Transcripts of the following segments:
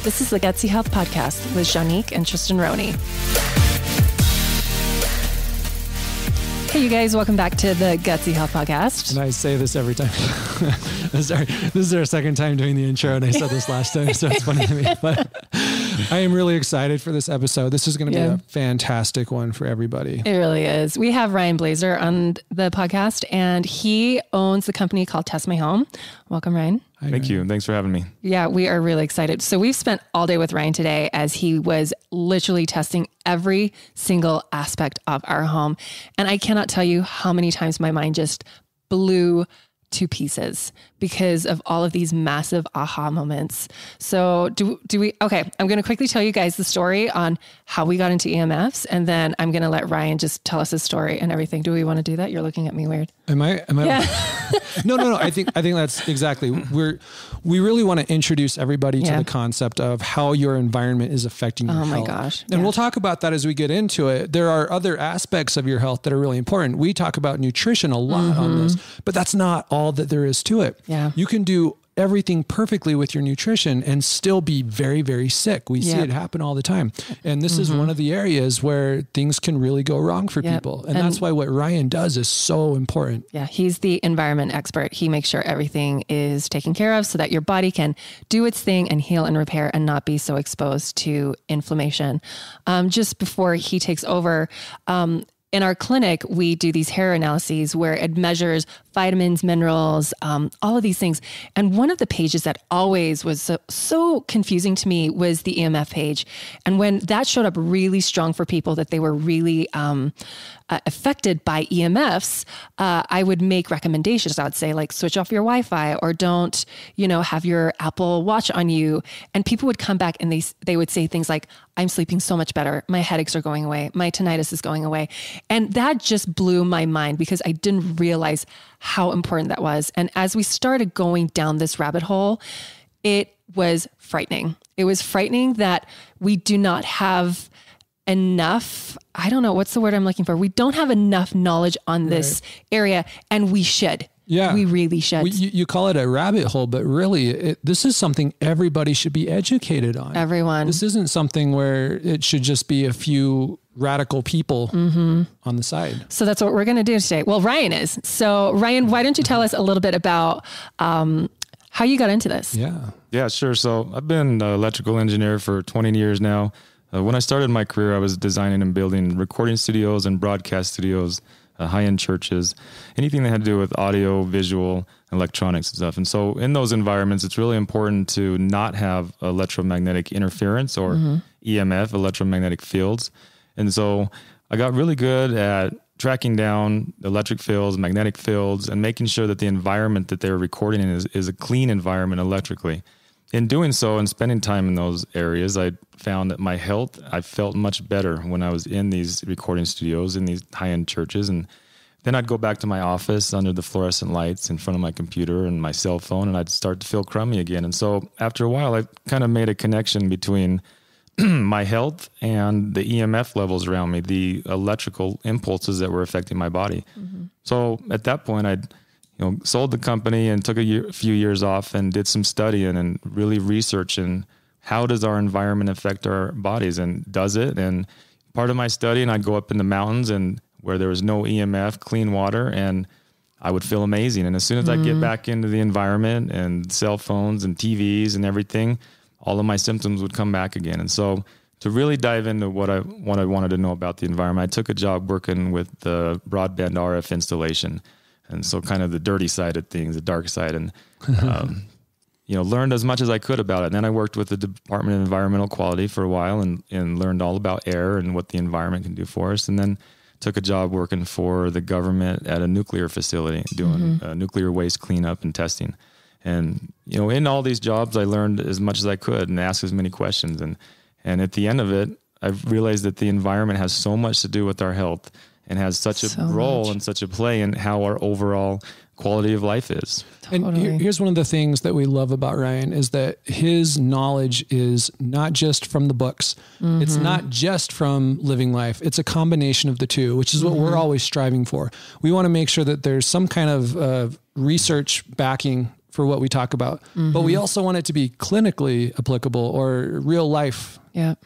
This is the Gutsy Health Podcast with Janique and Tristan Roney. Hey, you guys, welcome back to the Gutsy Health Podcast. And I say this every time. Sorry, this is our second time doing the intro, and I said this last time, so it's funny to me. But I am really excited for this episode. This is going to be a fantastic one for everybody. It really is. We have Ryan Blaser on the podcast, and he owns the company called Test My Home. Welcome, Ryan. Hi, Thank you. Thanks for having me. Yeah, we are really excited. So we've spent all day with Ryan today as he was literally testing every single aspect of our home. And I cannot tell you how many times my mind just blew to pieces because of all of these massive aha moments. So do we, okay, I'm going to quickly tell you guys the story on how we got into EMFs, and then I'm going to let Ryan just tell us his story and everything. Do we want to do that? You're looking at me weird. Am I? Yeah. No. I think that's exactly. We really want to introduce everybody to the concept of how your environment is affecting your health. Oh my gosh. And we'll talk about that as we get into it. There are other aspects of your health that are really important. We talk about nutrition a lot on this, but that's not all that there is to it. Yeah. You can do everything perfectly with your nutrition and still be very, very sick. We see it happen all the time. And this is one of the areas where things can really go wrong for people. And that's why what Ryan does is so important. Yeah. He's the environment expert. He makes sure everything is taken care of so that your body can do its thing and heal and repair and not be so exposed to inflammation. Just before he takes over, in our clinic, we do these hair analyses where it measures vitamins, minerals, all of these things. And one of the pages that always was so confusing to me was the EMF page. And when that showed up really strong for people that they were really affected by EMFs, I would make recommendations. I would say, like, switch off your Wi-Fi, or don't, have your Apple Watch on you. And people would come back and they would say things like, I'm sleeping so much better. My headaches are going away. My tinnitus is going away. And that just blew my mind because I didn't realize how important that was. And as we started going down this rabbit hole, it was frightening. It was frightening that we do not have enough, I don't know, what's the word I'm looking for? We don't have enough knowledge on this area, and we should. Yeah, we really should. You call it a rabbit hole, but really this is something everybody should be educated on. Everyone. This isn't something where it should just be a few radical people on the side. So that's what we're going to do today. Well, Ryan is. So Ryan, why don't you tell us a little bit about how you got into this? Yeah, sure. So I've been an electrical engineer for 20 years now. When I started my career, I was designing and building recording studios and broadcast studios, high-end churches, anything that had to do with audio, visual, electronics and stuff. And so in those environments, it's really important to not have electromagnetic interference or EMF, electromagnetic fields. And so I got really good at tracking down electric fields, magnetic fields, and making sure that the environment that they were recording in is a clean environment electrically. In doing so and spending time in those areas, I found that my health, I felt much better when I was in these recording studios, in these high-end churches. And then I'd go back to my office under the fluorescent lights in front of my computer and my cell phone, and I'd start to feel crummy again. And so after a while, I kind of made a connection between my health and the EMF levels around me, the electrical impulses that were affecting my body. So at that point, I'd sold the company and took a few years off and did some studying and really researching how does our environment affect our bodies, and does it? And part of my study, and I'd go up in the mountains and where there was no EMF, clean water, and I would feel amazing. And as soon as I get back into the environment and cell phones and TVs and everything, all of my symptoms would come back again. And so to really dive into what I wanted to know about the environment, I took a job working with the broadband RF installation. And so kind of the dirty side of things, the dark side, and, learned as much as I could about it. And then I worked with the Department of Environmental Quality for a while and learned all about air and what the environment can do for us. And then took a job working for the government at a nuclear facility doing nuclear waste cleanup and testing. And, in all these jobs, I learned as much as I could and asked as many questions. And at the end of it, I've realized that the environment has so much to do with our health and has such a role and such a play in how our overall quality of life is. Totally. And here's one of the things that we love about Ryan is that his knowledge is not just from the books. It's not just from living life. It's a combination of the two, which is what we're always striving for. We want to make sure that there's some kind of research backing for what we talk about, but we also want it to be clinically applicable or real life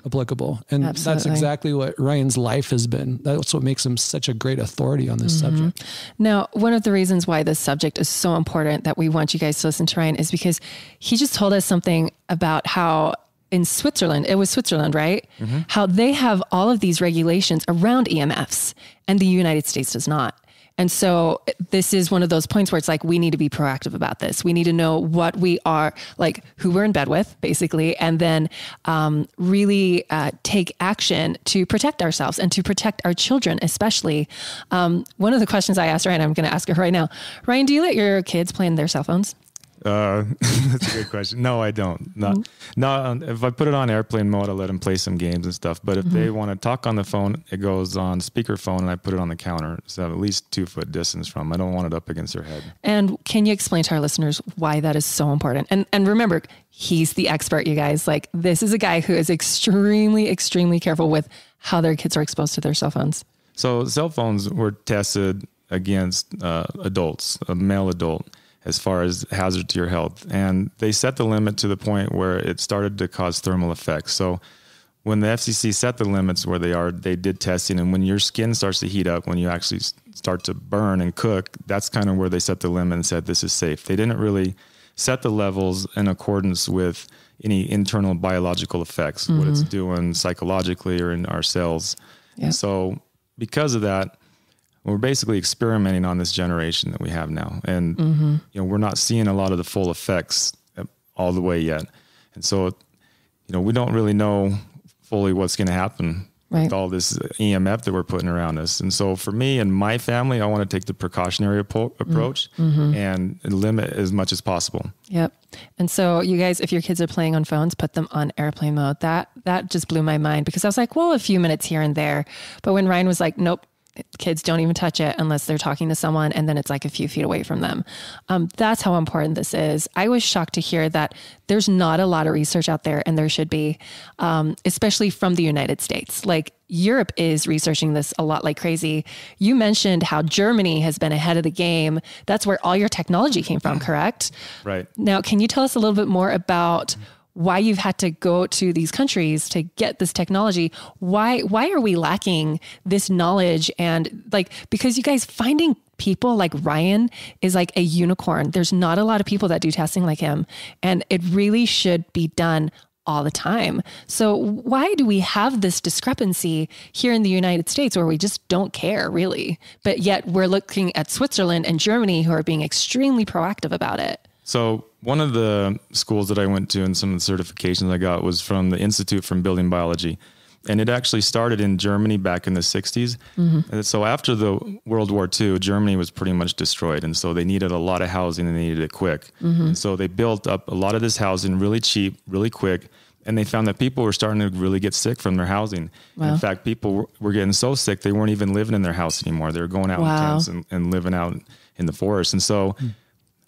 applicable. And that's exactly what Ryan's life has been. That's what makes him such a great authority on this subject. Now, one of the reasons why this subject is so important that we want you guys to listen to Ryan is because he just told us something about how in Switzerland, it was Switzerland, right? How they have all of these regulations around EMFs and the United States does not. And so this is one of those points where it's like, we need to be proactive about this. We need to know what we are, like who we're in bed with, basically, and then really take action to protect ourselves and to protect our children, especially. One of the questions I asked Ryan, I'm going to ask her right now. Ryan, do you let your kids play on their cell phones? That's a good question. No, I don't. If I put it on airplane mode, I let them play some games and stuff. But if they want to talk on the phone, it goes on speakerphone and I put it on the counter. So at least 2 foot distance from them. I don't want it up against their head. And can you explain to our listeners why that is so important? And remember, he's the expert, you guys. Like, this is a guy who is extremely, extremely careful with how their kids are exposed to their cell phones. So cell phones were tested against adults, a male adult, as far as hazard to your health. And they set the limit to the point where it started to cause thermal effects. So when the FCC set the limits where they did testing. And when your skin starts to heat up, when you actually start to burn and cook, that's kind of where they set the limit and said, this is safe. They didn't really set the levels in accordance with any internal biological effects, what it's doing psychologically or in our cells. Yeah. So because of that, we're basically experimenting on this generation that we have now. And, we're not seeing a lot of the full effects all the way yet. And so, we don't really know fully what's going to happen with all this EMF that we're putting around us. And so for me and my family, I want to take the precautionary approach and limit as much as possible. Yep. And so you guys, if your kids are playing on phones, put them on airplane mode. That just blew my mind because I was like, well, a few minutes here and there. But when Ryan was like, nope, kids don't even touch it unless they're talking to someone and then it's like a few feet away from them. That's how important this is. I was shocked to hear that there's not a lot of research out there and there should be, especially from the United States. Like Europe is researching this a lot like crazy. You mentioned how Germany has been ahead of the game. That's where all your technology came from, correct? Right. Now, can you tell us a little bit more about why you've had to go to these countries to get this technology? Why are we lacking this knowledge? And because you guys, finding people like Ryan is like a unicorn. There's not a lot of people that do testing like him, and it really should be done all the time. So why do we have this discrepancy here in the United States where we just don't care really, but yet we're looking at Switzerland and Germany who are being extremely proactive about it? So one of the schools that I went to and some of the certifications I got was from the Institute for Building Biology. And it actually started in Germany back in the 60s. And so after the World War II, Germany was pretty much destroyed. And so they needed a lot of housing and they needed it quick. And so they built up a lot of this housing really cheap, really quick. And they found that people were starting to really get sick from their housing. Wow. In fact, people were getting so sick, they weren't even living in their house anymore. They were going out in tents and living out in the forest. And so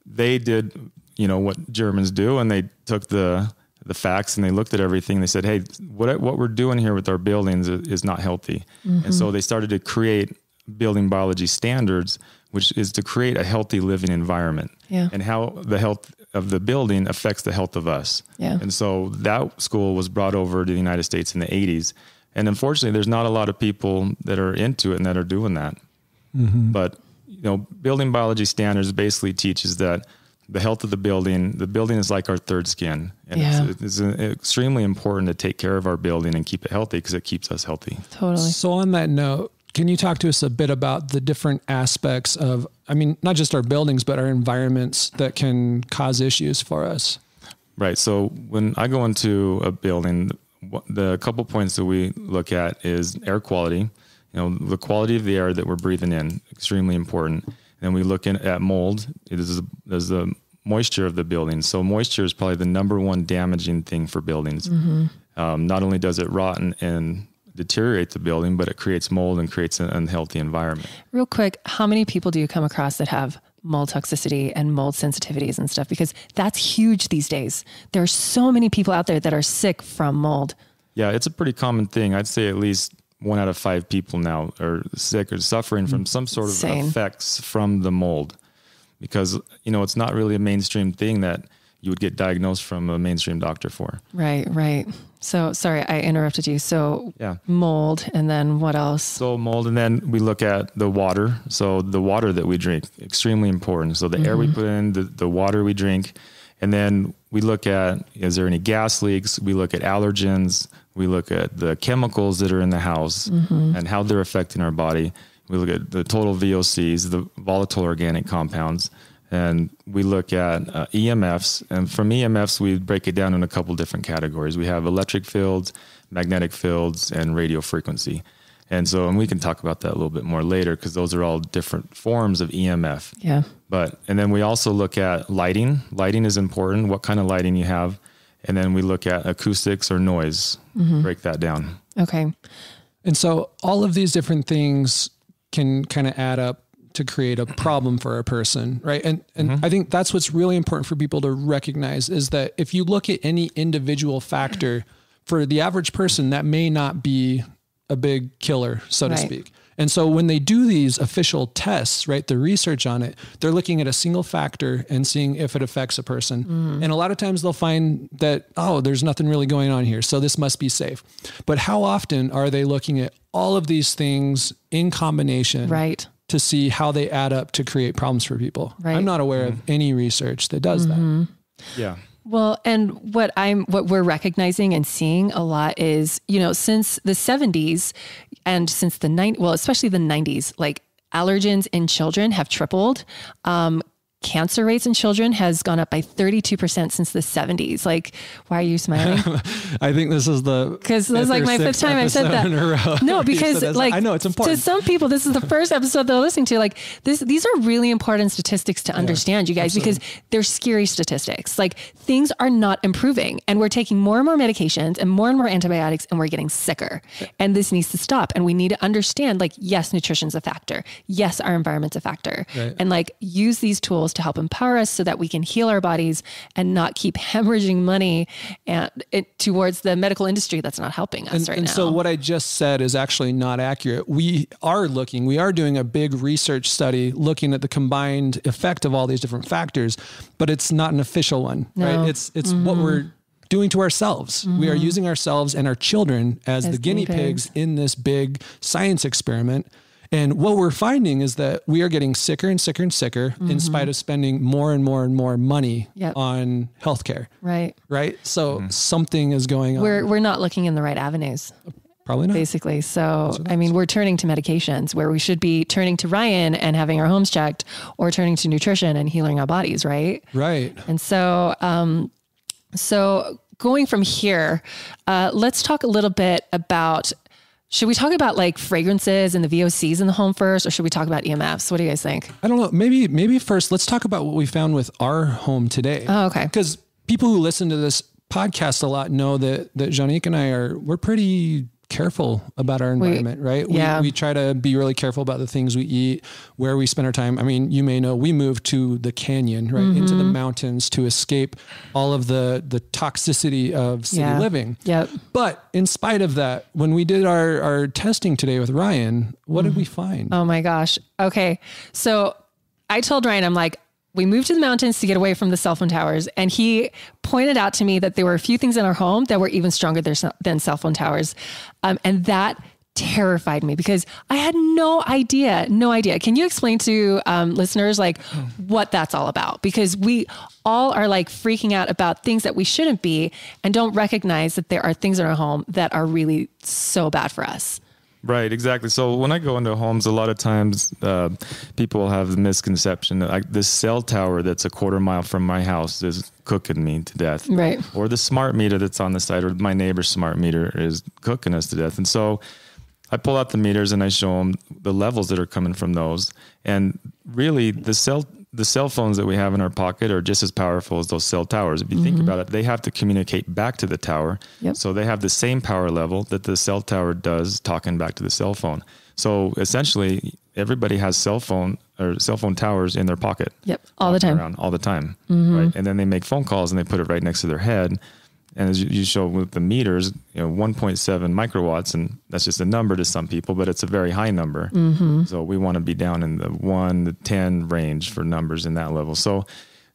they did, what Germans do, and they took the facts and they looked at everything. They said, hey, what we're doing here with our buildings is not healthy. And so they started to create building biology standards, which is to create a healthy living environment and how the health of the building affects the health of us. And so that school was brought over to the United States in the 80s. And unfortunately, there's not a lot of people that are into it and that are doing that. But, building biology standards basically teaches that the health of the building is like our third skin. And it's extremely important to take care of our building and keep it healthy because it keeps us healthy. Totally. So on that note, can you talk to us a bit about the different aspects of, not just our buildings, but our environments that can cause issues for us? Right. So when I go into a building, the couple points that we look at is air quality, the quality of the air that we're breathing in, extremely important. And we look at mold. There's the moisture of the building. So moisture is probably the number one damaging thing for buildings. Not only does it rot and deteriorate the building, but it creates mold and creates an unhealthy environment. Real quick, how many people do you come across that have mold toxicity and mold sensitivities and stuff? Because that's huge these days. There are so many people out there that are sick from mold. Yeah, it's a pretty common thing. I'd say at least 1 out of 5 people now are sick or suffering from some sort of effects from the mold. because, it's not really a mainstream thing that you would get diagnosed from a mainstream doctor for. Right. So sorry, I interrupted you. So mold, and then what else? So mold, and then we look at the water. So the water that we drink, extremely important. So the air we put in, the water we drink, and then we look at, is there any gas leaks? We look at allergens. We look at the chemicals that are in the house and how they're affecting our body. We look at the total VOCs, the volatile organic compounds. And we look at EMFs, and from EMFs, we break it down in a couple different categories. We have electric fields, magnetic fields, and radio frequency. And we can talk about that a little bit more later, because those are all different forms of EMF. Yeah. And then we also look at lighting. Lighting is important, what kind of lighting you have. And then we look at acoustics or noise, break that down. Okay. And so all of these different things can kind of add up to create a problem for a person, right? And I think that's what's really important for people to recognize, is that if you look at any individual factor, for the average person, that may not be a big killer, so to speak. And so when they do these official tests, right, the research on it, they're looking at a single factor and seeing if it affects a person. And a lot of times they'll find that, there's nothing really going on here, so this must be safe. But how often are they looking at all of these things in combination? Right. To see how they add up to create problems for people. Right. I'm not aware of any research that does that. Yeah. Well, and what we're recognizing and seeing a lot is, since the 70s and since the especially the 90s, like allergens in children have tripled. Cancer rates in children has gone up by 32% since the 70s. Like, why are you smiling? I think this is because this is like my fifth time I've said that. No, because I know it's important. To some people, this is the first episode they're listening to. Like these are really important statistics to understand, you guys, because they're scary statistics. Like, things are not improving, and we're taking more and more medications and more antibiotics, and we're getting sicker. And this needs to stop. And we need to understand, like, yes, nutrition's a factor. Yes, our environment's a factor. Right. And like, use these tools to help empower us so that we can heal our bodies and not keep hemorrhaging money towards the medical industry that's not helping us right now. And so what I just said is actually not accurate. We are doing a big research study looking at the combined effect of all these different factors, but it's not an official one, right? It's what we're doing to ourselves. We are using ourselves and our children as the guinea pigs in this big science experiment. And what we're finding is that we are getting sicker and sicker and sicker in spite of spending more and more and more money on healthcare. Right. So something is going on. We're not looking in the right avenues. Probably not. Basically. So, we're turning to medications where we should be turning to Ryan and having our homes checked, or turning to nutrition and healing our bodies. Right. Right. And so, going from here, let's talk a little bit about, should we talk about like fragrances and the VOCs in the home first, or should we talk about EMFs? What do you guys think? I don't know. Maybe first, let's talk about what we found with our home today. Oh, okay. Because people who listen to this podcast a lot know that Janique and we're pretty careful about our environment, right? We try to be really careful about the things we eat, where we spend our time. I mean, you may know we moved to the canyon, right? Into the mountains to escape all of the toxicity of city living. Yep. But in spite of that, when we did our testing today with Ryan, what did we find? Oh my gosh. Okay. So I told Ryan, I'm like, we moved to the mountains to get away from the cell phone towers. And he pointed out to me that there were a few things in our home that were even stronger than cell phone towers. And that terrified me because I had no idea. Can you explain to listeners like what that's all about? Because we all are like freaking out about things that we shouldn't be and don't recognize that there are things in our home that are really so bad for us. Right, exactly. So when I go into homes, a lot of times people have the misconception that this cell tower that's a quarter mile from my house is cooking me to death. Right. Or the smart meter that's on the side, or my neighbor's smart meter is cooking us to death. And so I pull out the meters and I show them the levels that are coming from those. And really the cell phones that we have in our pocket are just as powerful as those cell towers. If you think about it, they have to communicate back to the tower. Yep. So they have the same power level that the cell tower does talking back to the cell phone. So essentially everybody has cell phone towers in their pocket. Yep. All the time. Around all the time. Right. And then they make phone calls and they put it right next to their head. And as you show with the meters, 1.7 microwatts, and that's just a number to some people, but it's a very high number. So we want to be down in the 1 to 10 range for numbers in that level. So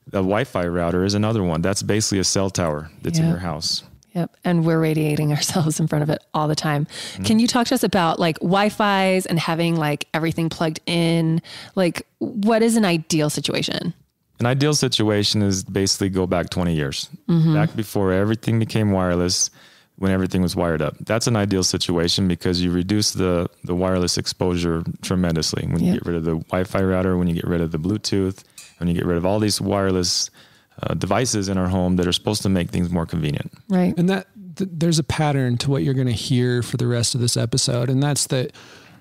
the Wi-Fi router is another one. That's basically a cell tower that's in your house. Yep. And we're radiating ourselves in front of it all the time. Can you talk to us about like Wi-Fi's and having like everything plugged in? Like, what is an ideal situation? An ideal situation is basically go back 20 years, back before everything became wireless, when everything was wired up. That's an ideal situation because you reduce the wireless exposure tremendously. When you get rid of the Wi-Fi router, when you get rid of the Bluetooth, when you get rid of all these wireless devices in our home that are supposed to make things more convenient. Right. And there's a pattern to what you're going to hear for the rest of this episode. And that's that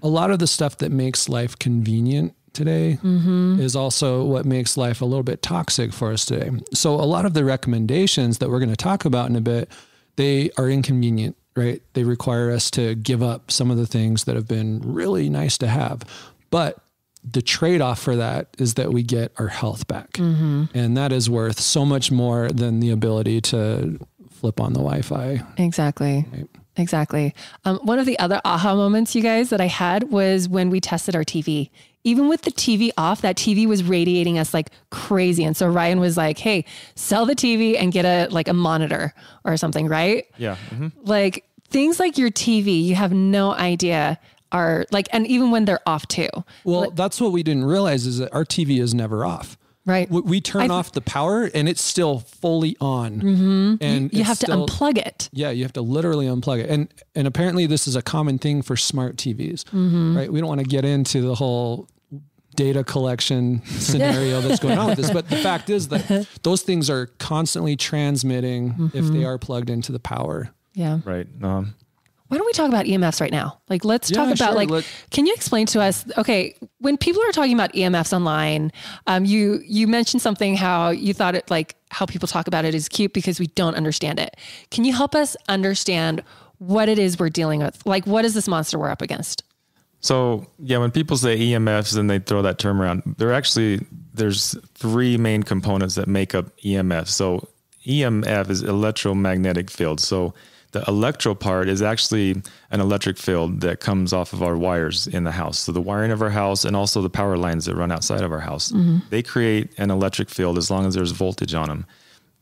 a lot of the stuff that makes life convenient today is also what makes life a little bit toxic for us today. So a lot of the recommendations that we're going to talk about in a bit, they are inconvenient, right? They require us to give up some of the things that have been really nice to have. But the trade-off for that is that we get our health back. And that is worth so much more than the ability to flip on the Wi-Fi. Exactly. Right. Exactly. One of the other aha moments, you guys, that I had was when we tested our TV. Even with the TV off, that TV was radiating us like crazy. And so Ryan was like, hey, sell the TV and get a monitor or something, right? Yeah. Like things like your TV, you have no idea are like, and even when they're off too. Well, that's what we didn't realize is that our TV is never off. Right. We turn off the power and it's still fully on. And you have to unplug it. Yeah, you have to literally unplug it. And apparently this is a common thing for smart TVs, right? We don't want to get into the whole data collection scenario that's going on with this. But the fact is that those things are constantly transmitting if they are plugged into the power. Yeah. Right. Why don't we talk about EMFs right now? Like, let's talk about can you explain to us, okay, when people are talking about EMFs online, you mentioned something, how you thought it, like how people talk about it is cute because we don't understand it. Can you help us understand what it is we're dealing with? Like, what is this monster we're up against? So yeah, when people say EMFs and they throw that term around, there's three main components that make up EMF. So EMF is electromagnetic field. So the electro part is actually an electric field that comes off of our wires in the house. So the wiring of our house and also the power lines that run outside of our house, they create an electric field as long as there's voltage on them.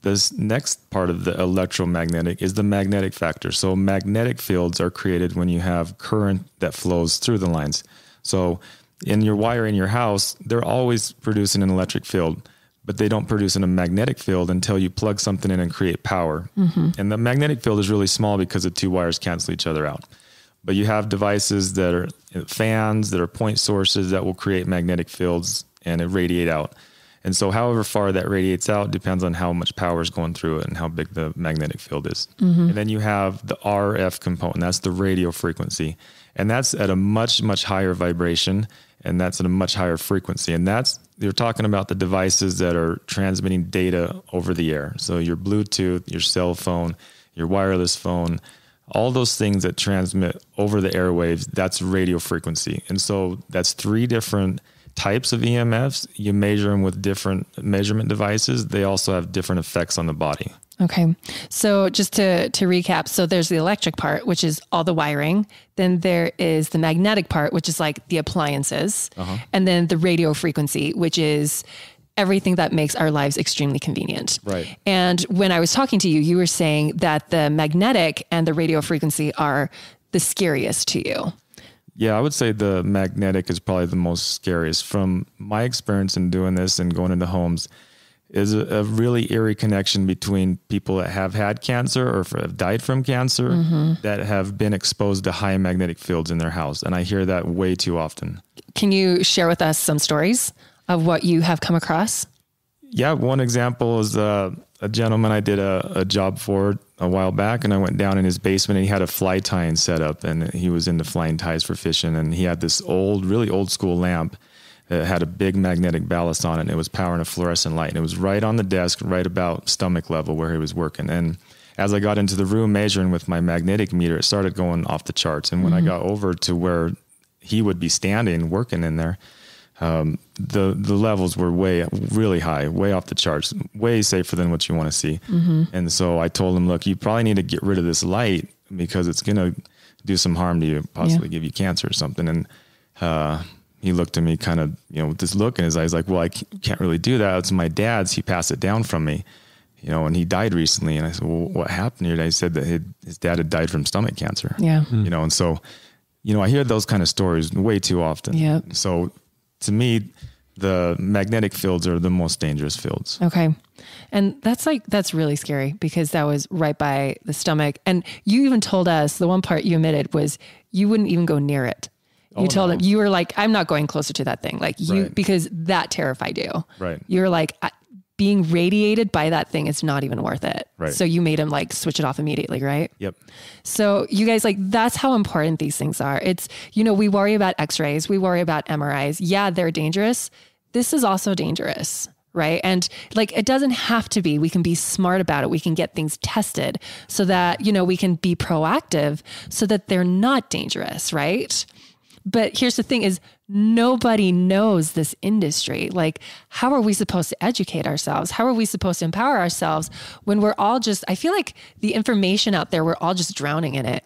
This next part of the electromagnetic is the magnetic factor. So magnetic fields are created when you have current that flows through the lines. So in your wire in your house, they're always producing an electric field, but they don't produce in a magnetic field until you plug something in and create power. And the magnetic field is really small because the two wires cancel each other out. But you have devices that are fans, that are point sources that will create magnetic fields and it radiate out. And so however far that radiates out depends on how much power is going through it and how big the magnetic field is. And then you have the RF component, that's the radio frequency. And that's at a much, much higher vibration, and that's at a much higher frequency. And you're talking about the devices that are transmitting data over the air. So your Bluetooth, your cell phone, your wireless phone, all those things that transmit over the airwaves, that's radio frequency. And so that's three different types of EMFs. You measure them with different measurement devices. They also have different effects on the body. Okay. So just to recap, so there's the electric part, which is all the wiring. Then there is the magnetic part, which is like the appliances. And then the radio frequency, which is everything that makes our lives extremely convenient. Right. And when I was talking to you, you were saying that the magnetic and the radio frequency are the scariest to you. Yeah, I would say the magnetic is probably the most scariest. From my experience in doing this and going into homes, is a really eerie connection between people that have had cancer or have died from cancer that have been exposed to high magnetic fields in their house. And I hear that way too often. Can you share with us some stories of what you have come across? Yeah, one example is a gentleman I did a job for a while back, and I went down in his basement and he had a fly tying set up, and he was into flying ties for fishing. And he had this really old school lamp that had a big magnetic ballast on it, and it was powering a fluorescent light. And it was right on the desk, right about stomach level where he was working. And as I got into the room measuring with my magnetic meter, it started going off the charts. And when I got over to where he would be standing working in there, the levels were really high, way off the charts, way safer than what you want to see. And so I told him, look, you probably need to get rid of this light because it's going to do some harm to you, possibly give you cancer or something. And he looked at me kind of, with this look in his eyes, like, well, I can't really do that. It's my dad's. He passed it down from me, and he died recently. And I said, well, what happened here? And he said that his dad had died from stomach cancer. Yeah. And so, I hear those kind of stories way too often. Yeah. So to me, the magnetic fields are the most dangerous fields. Okay. And that's really scary because that was right by the stomach. And you even told us, the one part you omitted was you wouldn't even go near it. You told him, you were like, I'm not going closer to that thing. Like because that terrified you. Right. You were like, being radiated by that thing is not even worth it. Right. So you made him like switch it off immediately, right? Yep. So you guys, like, that's how important these things are. It's, we worry about x-rays, we worry about MRIs. Yeah, they're dangerous. This is also dangerous, right? And like, it doesn't have to be. We can be smart about it. We can get things tested so that, we can be proactive so that they're not dangerous, right? But here's the thing is nobody knows this industry. Like, how are we supposed to educate ourselves? How are we supposed to empower ourselves when we're all I feel like the information out there, we're all just drowning in it.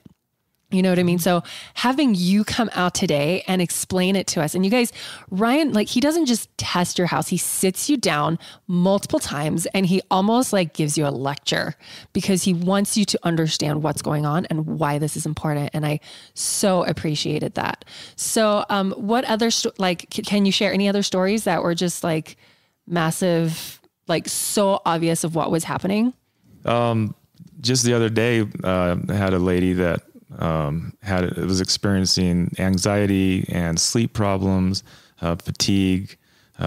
You know what I mean? So having you come out today and explain it to us, and you guys, Ryan, like, he doesn't just test your house. He sits you down multiple times and he almost like gives you a lecture because he wants you to understand what's going on and why this is important. And I so appreciated that. So, what other, can you share any other stories that were just like massive, like so obvious of what was happening? Just the other day, I had a lady that, was experiencing anxiety and sleep problems, fatigue,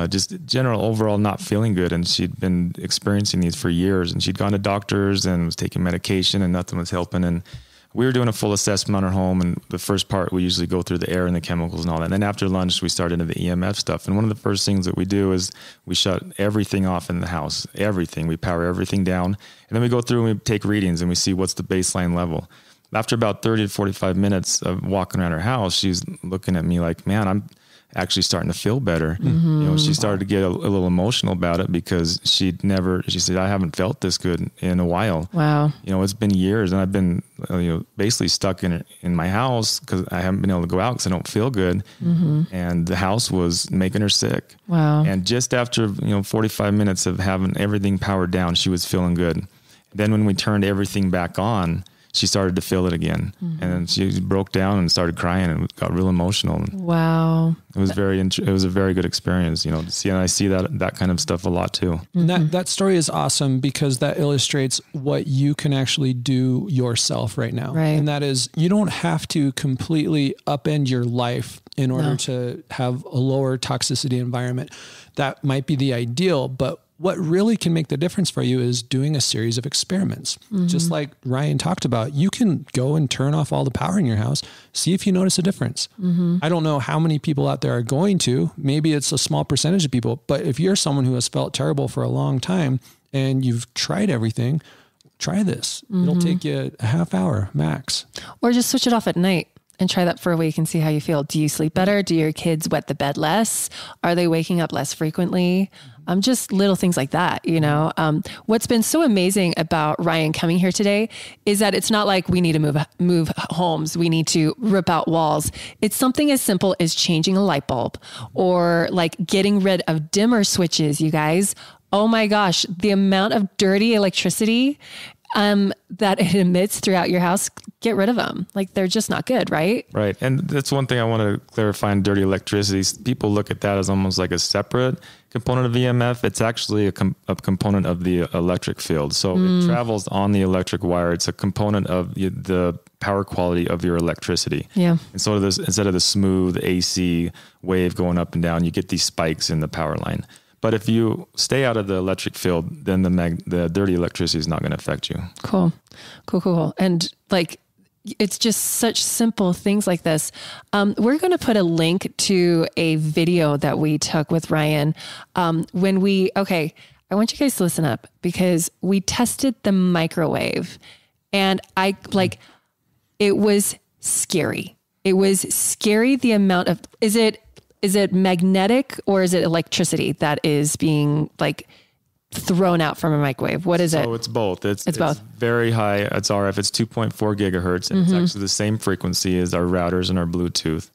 just general overall not feeling good. And she'd been experiencing these for years, and she'd gone to doctors and was taking medication and nothing was helping. And we were doing a full assessment on her home. And the first part, we usually go through the air and the chemicals and all that. And then after lunch, we start into the EMF stuff. And one of the first things that we do is we shut everything off in the house, everything. We power everything down. And then we go through and we take readings and we see what's the baseline level. After about 30 to 45 minutes of walking around her house, she's looking at me like, man, I'm actually starting to feel better. She started to get a little emotional about it because she said, I haven't felt this good in a while. Wow. It's been years and I've been, basically stuck in my house because I haven't been able to go out because I don't feel good. And the house was making her sick. Wow. And just after, 45 minutes of having everything powered down, she was feeling good. Then when we turned everything back on, she started to feel it again. And then she broke down and started crying and got real emotional. Wow. It was a very good experience, to see, and I see that kind of stuff a lot too. And that story is awesome because that illustrates what you can actually do yourself right now. Right. And that is, you don't have to completely upend your life in order to have a lower toxicity environment. That might be the ideal, but what really can make the difference for you is doing a series of experiments. Just like Ryan talked about, you can go and turn off all the power in your house, see if you notice a difference. I don't know how many people out there are going to, maybe it's a small percentage of people, but if you're someone who has felt terrible for a long time and you've tried everything, try this. It'll take you a half hour max. Or just switch it off at night and try that for a week and see how you feel. Do you sleep better? Do your kids wet the bed less? Are they waking up less frequently? Just little things like that, What's been so amazing about Ryan coming here today is that it's not like we need to move homes. We need to rip out walls. It's something as simple as changing a light bulb or like getting rid of dimmer switches, you guys. Oh my gosh, the amount of dirty electricity that it emits throughout your house, get rid of them. Like, they're just not good, right? Right. And that's one thing I want to clarify in dirty electricity. People look at that as almost like a separate component of EMF. It's actually a component of the electric field. So it travels on the electric wire. It's a component of the power quality of your electricity. Yeah. And so instead of the smooth AC wave going up and down, you get these spikes in the power line. But if you stay out of the electric field, then the dirty electricity is not going to affect you. Cool. And like, it's just such simple things like this. We're going to put a link to a video that we took with Ryan. I want you guys to listen up because we tested the microwave and it was scary. It was scary. The amount of, is it magnetic or is it electricity that is being like thrown out from a microwave? What is it? So it's both. It's both. Very high. It's RF. It's 2.4 gigahertz, and it's actually the same frequency as our routers and our Bluetooth.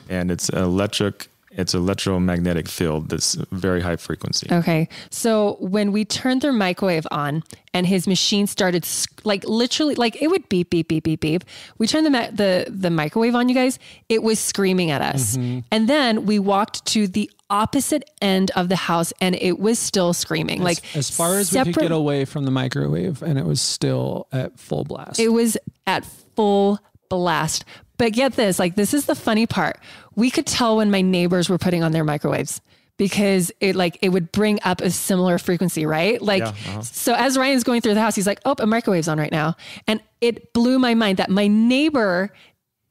And it's electric. It's electromagnetic field that's very high frequency. Okay. So when we turned their microwave on and his machine started like literally like it would beep, beep, beep, beep, beep. We turned the microwave on, you guys. It was screaming at us. And then we walked to the opposite end of the house and it was still screaming. As far as we could get away from the microwave, and it was still at full blast. It was at full blast. But get this, like, this is the funny part. We could tell when my neighbors were putting on their microwaves because it would bring up a similar frequency, right? Like, so as Ryan's going through the house, he's like, oh, a microwave's on right now. And it blew my mind that my neighbor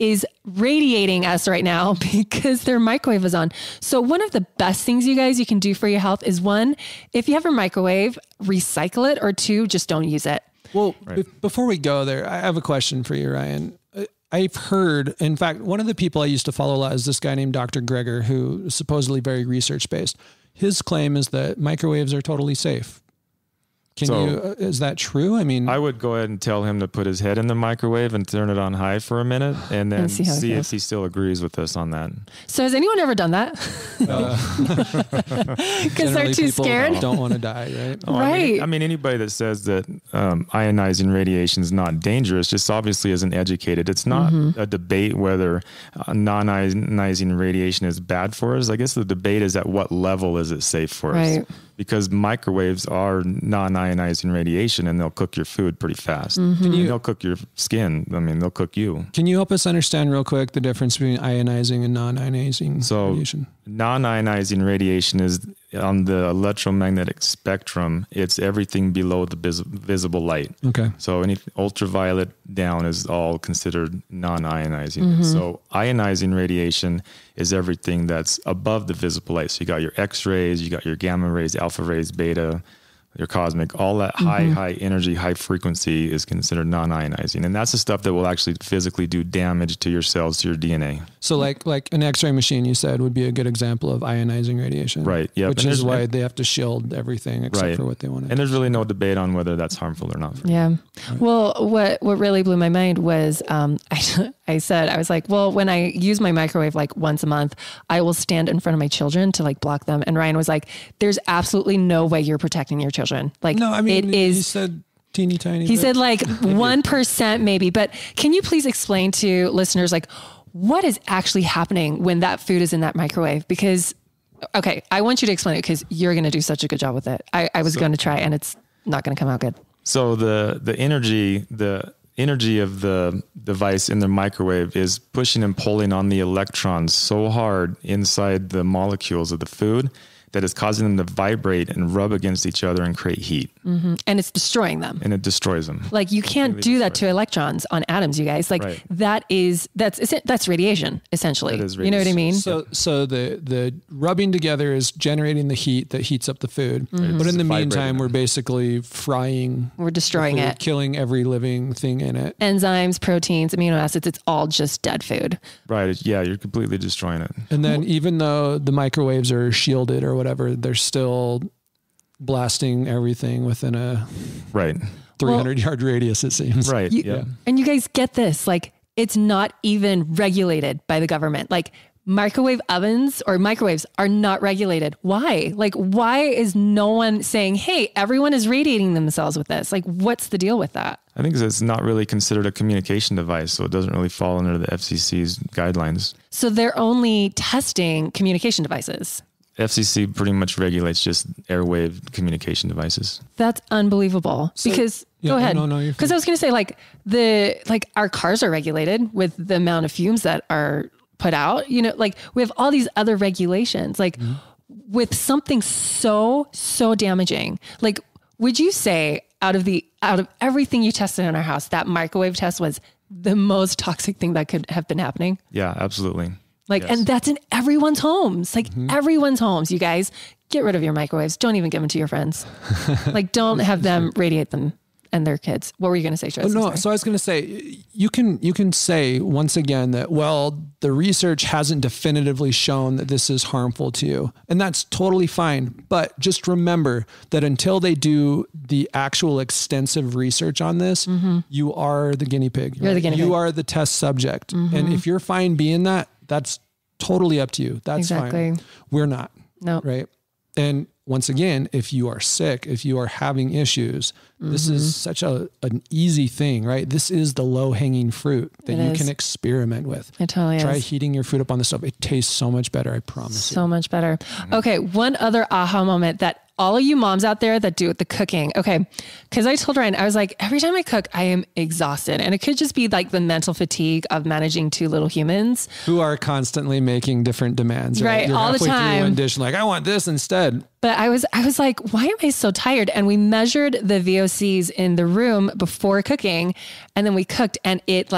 is radiating us right now because their microwave is on. So one of the best things you guys you can do for your health is, one, if you have a microwave, recycle it, or two, just don't use it. Well, before we go there, I have a question for you, Ryan. I've heard, in fact, one of the people I used to follow a lot is this guy named Dr. Greger, who is supposedly very research-based. His claim is that microwaves are totally safe. Is that true? I mean, I would go ahead and tell him to put his head in the microwave and turn it on high for a minute and then see if he still agrees with us on that. So has anyone ever done that? Because they're too scared. Don't want to die, right? Right. I mean, anybody that says that ionizing radiation is not dangerous just obviously isn't educated. It's not a debate whether non-ionizing radiation is bad for us. I guess the debate is at what level is it safe for us? Because microwaves are non-ionizing radiation and they'll cook your food pretty fast. They'll cook your skin. I mean, they'll cook you. Can you help us understand real quick the difference between ionizing and non-ionizing radiation? Non-ionizing radiation is on the electromagnetic spectrum. It's everything below the visible light. Okay. So any ultraviolet down is all considered non-ionizing. So ionizing radiation is everything that's above the visible light. So you got your X-rays, you got your gamma rays, alpha rays, beta, your cosmic, all that high energy, high frequency is considered non-ionizing. And that's the stuff that will actually physically do damage to your cells, to your DNA. So like an X-ray machine, you said, would be a good example of ionizing radiation. Right. Yeah. Which is why they have to shield everything except for what they want to do. And there's really no debate on whether that's harmful or not. Right. Well, what really blew my mind was I was like, well, when I use my microwave like once a month, I will stand in front of my children to like block them. And Ryan was like, there's absolutely no way you're protecting your children. Like, no, I mean, he said teeny tiny. He said like 1% maybe, but can you please explain to listeners, like, what is actually happening when that food is in that microwave? Because, okay, I want you to explain it because you're going to do such a good job with it. I was going to try and it's not going to come out good. So the energy of the device in the microwave is pushing and pulling on the electrons so hard inside the molecules of the food that is causing them to vibrate and rub against each other and create heat. And it's destroying them. And it destroys them. Like you can't do that to electrons on atoms, you guys. Like that's radiation, essentially. That is radiation. You know what I mean? So the rubbing together is generating the heat that heats up the food. But in the meantime, we're basically frying. We're destroying it. Killing every living thing in it. Enzymes, proteins, amino acids, it's all just dead food. Right. Yeah, you're completely destroying it. And then even though the microwaves are shielded or whatever, they're still blasting everything within a 300 yard radius, it seems. Right. And you guys get this, like it's not even regulated by the government. Like microwave ovens or microwaves are not regulated. Why? Like, why is no one saying, hey, everyone is radiating themselves with this? Like, what's the deal with that? I think it's not really considered a communication device, so it doesn't really fall under the FCC's guidelines. So they're only testing communication devices. FCC pretty much regulates just airwave communication devices. That's unbelievable. So, because go ahead. Because I was going to say like our cars are regulated with the amount of fumes that are put out, you know, like we have all these other regulations, like with something so damaging. Like, would you say out of everything you tested in our house, that microwave test was the most toxic thing that could have been happening? Yeah, absolutely. Like, yes. And that's in everyone's homes, like everyone's homes, you guys. Get rid of your microwaves. Don't even give them to your friends. Like, don't have them radiate them their kids. What were you going to say, Stressors? No, so I was going to say, you can say once again that, well, the research hasn't definitively shown that this is harmful to you. And that's totally fine. But just remember that until they do the actual extensive research on this, you are the guinea pig. You're the guinea pig. You are the test subject. And if you're fine being that, that's totally up to you. That's fine. We're not. No. Right. And once again, if you are sick, if you are having issues, this is such an easy thing, right? This is the low hanging fruit that you can experiment with. It totally Try is. heating your food up on the stove. It tastes so much better. I promise you. So much better. Okay. One other aha moment that all of you moms out there that do the cooking. Okay. Cause I told Ryan, I was like, every time I cook, I am exhausted. And it could just be like the mental fatigue of managing two little humans who are constantly making different demands, right? You're all the time. Through one dish, like, I want this instead. But I was like, why am I so tired? And we measured the VOCs in the room before cooking. And then we cooked and it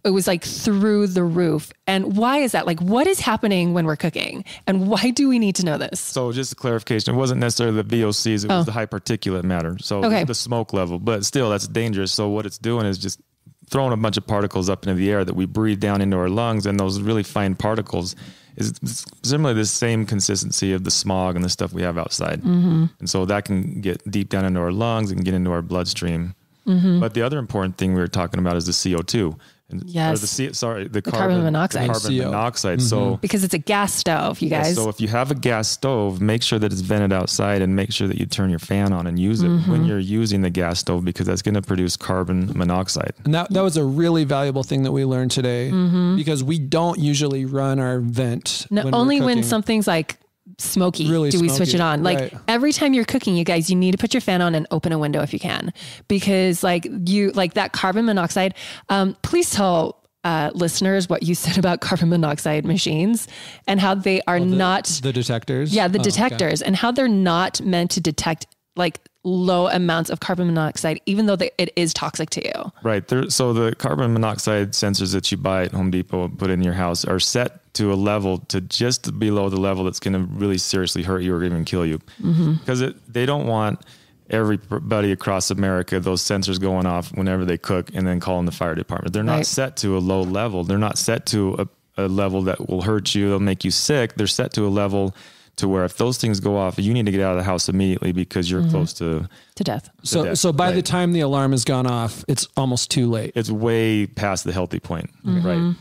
was like through the roof. And why is that? Like, what is happening when we're cooking? And why do we need to know this? So just a clarification, it wasn't necessarily the VOCs, it was the high particulate matter. So the smoke level, but still that's dangerous. So what it's doing is just throwing a bunch of particles up into the air that we breathe down into our lungs. And those really fine particles is similarly the same consistency of the smog and the stuff we have outside. And so that can get deep down into our lungs and get into our bloodstream. But the other important thing we were talking about is the CO2. The carbon monoxide. The carbon monoxide. So because it's a gas stove, you guys. So if you have a gas stove, make sure that it's vented outside and make sure that you turn your fan on and use it when you're using the gas stove, because that's going to produce carbon monoxide. And that was a really valuable thing that we learned today, because we don't usually run our vent. When something's like smoky, really do we switch it on? Like every time you're cooking, you guys, you need to put your fan on and open a window if you can, because that carbon monoxide, please tell listeners what you said about carbon monoxide machines and how they are not the detectors. Yeah. The detectors and how they're not meant to detect like low amounts of carbon monoxide, even though it is toxic to you. Right. So the carbon monoxide sensors that you buy at Home Depot and put in your house are set to a level to just below the level that's going to really seriously hurt you or even kill you. Because they don't want everybody across America, those sensors going off whenever they cook and then calling the fire department. They're not set to a low level. They're not set to a level that will hurt you. They'll make you sick. They're set to a level to where if those things go off, you need to get out of the house immediately because you're close to death. So by the time the alarm has gone off, it's almost too late. It's way past the healthy point. Right.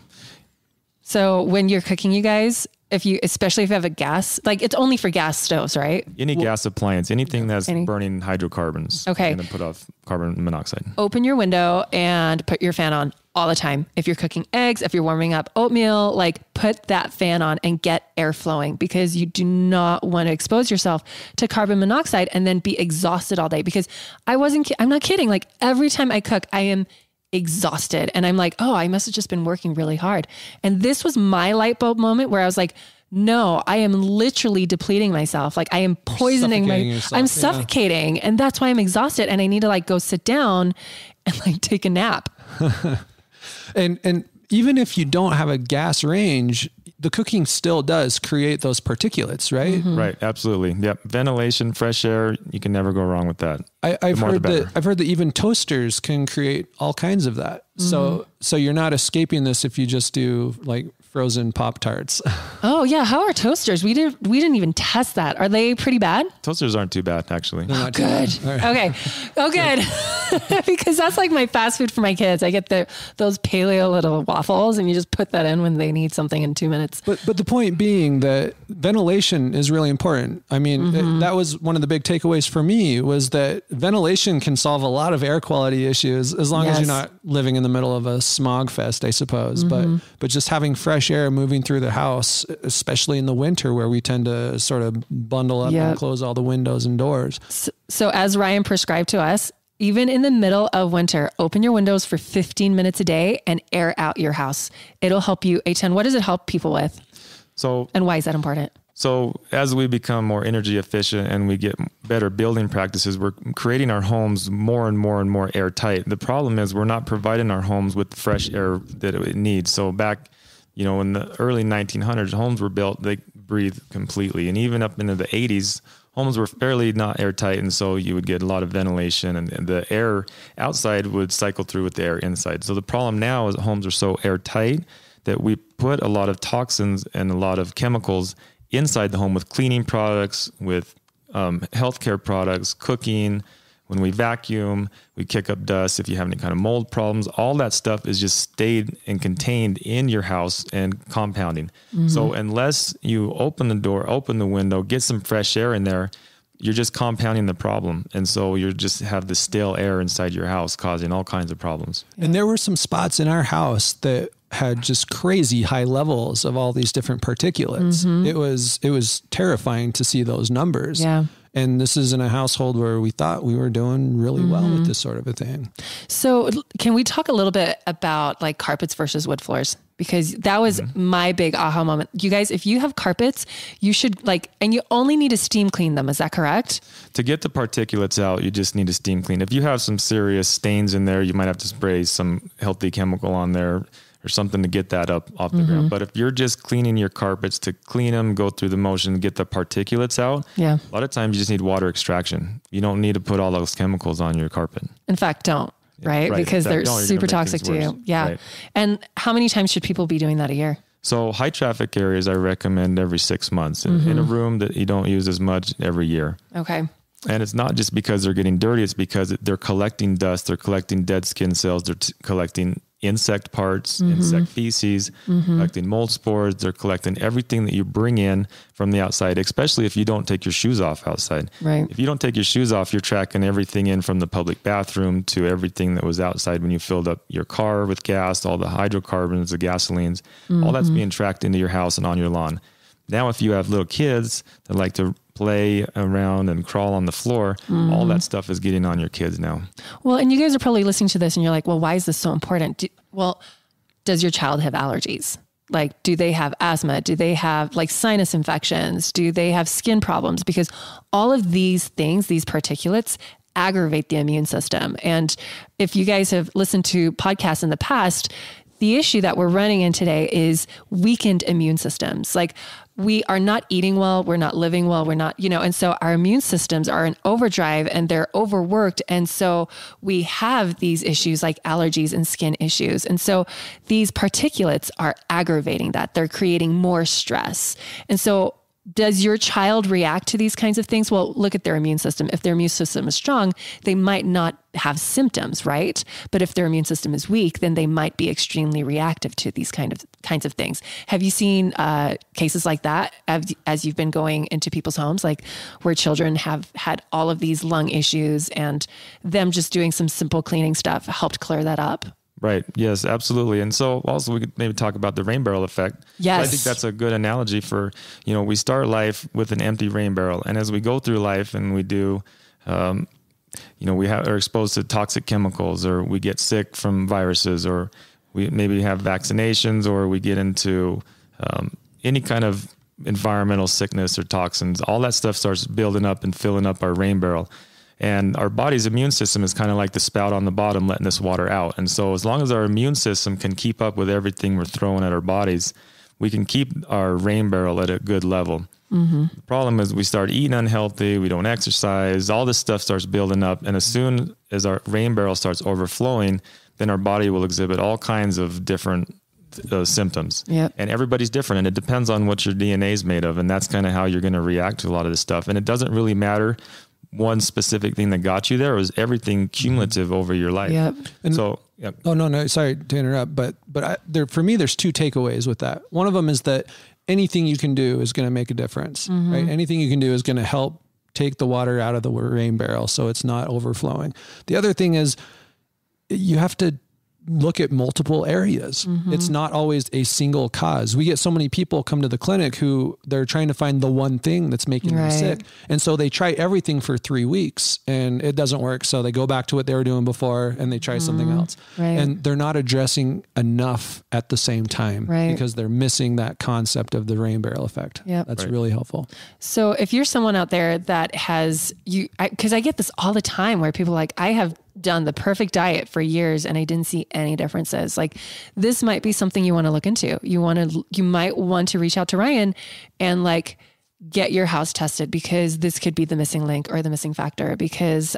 So when you're cooking, you guys, especially if you have a gas, like it's only for gas stoves, right? Any gas appliance, anything that's burning hydrocarbons. Okay. And then put off carbon monoxide. Open your window and put your fan on all the time. If you're cooking eggs, if you're warming up oatmeal, like put that fan on and get air flowing, because you do not want to expose yourself to carbon monoxide and then be exhausted all day. Because I'm not kidding. Like every time I cook, I am exhausted and I'm like, oh, I must've just been working really hard. And this was my light bulb moment where I was like, no, I am literally depleting myself. Like I am poisoning I'm suffocating. And that's why I'm exhausted. And I need to like go sit down and like take a nap. And even if you don't have a gas range, the cooking still does create those particulates, right? Right. Absolutely. Yep. Ventilation, fresh air. You can never go wrong with that. I've heard that even toasters can create all kinds of that. So you're not escaping this if you just do like frozen Pop-Tarts. Oh yeah. How are toasters? We didn't even test that. Are they pretty bad? Toasters aren't too bad, actually. Oh, good. Right. Okay. Oh, good. Because that's like my fast food for my kids. I get those paleo little waffles and you just put that in when they need something in 2 minutes. But the point being that ventilation is really important. I mean, that was one of the big takeaways for me, was that ventilation can solve a lot of air quality issues as long as you're not living in the middle of a smog fest, I suppose. But just having fresh air moving through the house, especially in the winter where we tend to sort of bundle up and close all the windows and doors. So as Ryan prescribed to us, even in the middle of winter, open your windows for 15 minutes a day and air out your house. It'll help you. A10, what does it help people with? And why is that important? So as we become more energy efficient and we get better building practices, we're creating our homes more and more and more airtight. The problem is we're not providing our homes with the fresh air that it needs. So back, in the early 1900s, homes were built, they breathe completely. And even up into the 80s, homes were fairly not airtight. And so you would get a lot of ventilation, and the air outside would cycle through with the air inside. So the problem now is homes are so airtight that we put a lot of toxins and a lot of chemicals inside the home with cleaning products, with healthcare products, cooking. When we vacuum, we kick up dust. If you have any kind of mold problems, all that stuff is just stayed and contained in your house and compounding. So unless you open the door, open the window, get some fresh air in there, you're just compounding the problem. And so you just have the stale air inside your house causing all kinds of problems. And there were some spots in our house that had just crazy high levels of all these different particulates. It was terrifying to see those numbers. Yeah. And this is in a household where we thought we were doing really well with this sort of a thing. So can we talk a little bit about like carpets versus wood floors? Because that was my big aha moment. You guys, if you have carpets, you should and you only need to steam clean them. Is that correct? To get the particulates out, you just need to steam clean. If you have some serious stains in there, you might have to spray some healthy chemical on there or something to get that up off the ground. But if you're just cleaning your carpets to clean them, go through the motion, get the particulates out, a lot of times you just need water extraction. You don't need to put all those chemicals on your carpet. In fact, don't, right? Because they're super toxic to you. Yeah. Right. And how many times should people be doing that a year? So high traffic areas, I recommend every 6 months in a room that you don't use as much every year. Okay. And it's not just because they're getting dirty. It's because they're collecting dust. They're collecting dead skin cells. They're collecting insect parts, insect feces, collecting mold spores. They're collecting everything that you bring in from the outside, especially if you don't take your shoes off outside. Right. If you don't take your shoes off, you're tracking everything in from the public bathroom to everything that was outside when you filled up your car with gas, all the hydrocarbons, the gasolines, all that's being tracked into your house and on your lawn. Now, if you have little kids that like to play around and crawl on the floor, all that stuff is getting on your kids now. Well, and you guys are probably listening to this and you're like, well, why is this so important? Does your child have allergies? Like, do they have asthma? Do they have like sinus infections? Do they have skin problems? Because all of these things, these particulates, aggravate the immune system. And if you guys have listened to podcasts in the past, the issue that we're running in today is weakened immune systems. Like, we are not eating well, we're not living well, we're not, and so our immune systems are in overdrive and they're overworked. And so we have these issues like allergies and skin issues. And so these particulates are aggravating that. They're creating more stress. And so does your child react to these kinds of things? Well, look at their immune system. If their immune system is strong, they might not have symptoms, right? But if their immune system is weak, then they might be extremely reactive to these kinds of things. Have you seen cases like that as you've been going into people's homes, like where children have had all of these lung issues and them just doing some simple cleaning stuff helped clear that up? Right. Yes, absolutely. And so also we could maybe talk about the rain barrel effect. Yes. I think that's a good analogy for, we start life with an empty rain barrel. And as we go through life and we do, we are exposed to toxic chemicals, or we get sick from viruses, or we maybe have vaccinations, or we get into any kind of environmental sickness or toxins. All that stuff starts building up and filling up our rain barrel. And our body's immune system is kind of like the spout on the bottom, letting this water out. And so as long as our immune system can keep up with everything we're throwing at our bodies, we can keep our rain barrel at a good level. The problem is we start eating unhealthy, we don't exercise, all this stuff starts building up. And as soon as our rain barrel starts overflowing, then our body will exhibit all kinds of different symptoms. Yep. And everybody's different, and it depends on what your DNA is made of. And that's kind of how you're going to react to a lot of this stuff. And it doesn't really matter one specific thing that got you there. It was everything cumulative over your life. Yep. And so, yep. Oh, no, sorry to interrupt, but for me, there's two takeaways with that. One of them is that anything you can do is going to make a difference, right? Anything you can do is going to help take the water out of the rain barrel so it's not overflowing. The other thing is you have to look at multiple areas. It's not always a single cause. We get so many people come to the clinic who they're trying to find the one thing that's making them sick. And so they try everything for 3 weeks and it doesn't work. So they go back to what they were doing before and they try something else. And they're not addressing enough at the same time because they're missing that concept of the rain barrel effect. That's really helpful. So if you're someone out there that has because I get this all the time where people are like, I have done the perfect diet for years and I didn't see any differences. Like, this might be something you want to look into. You might want to reach out to Ryan and get your house tested, because this could be the missing link or the missing factor. Because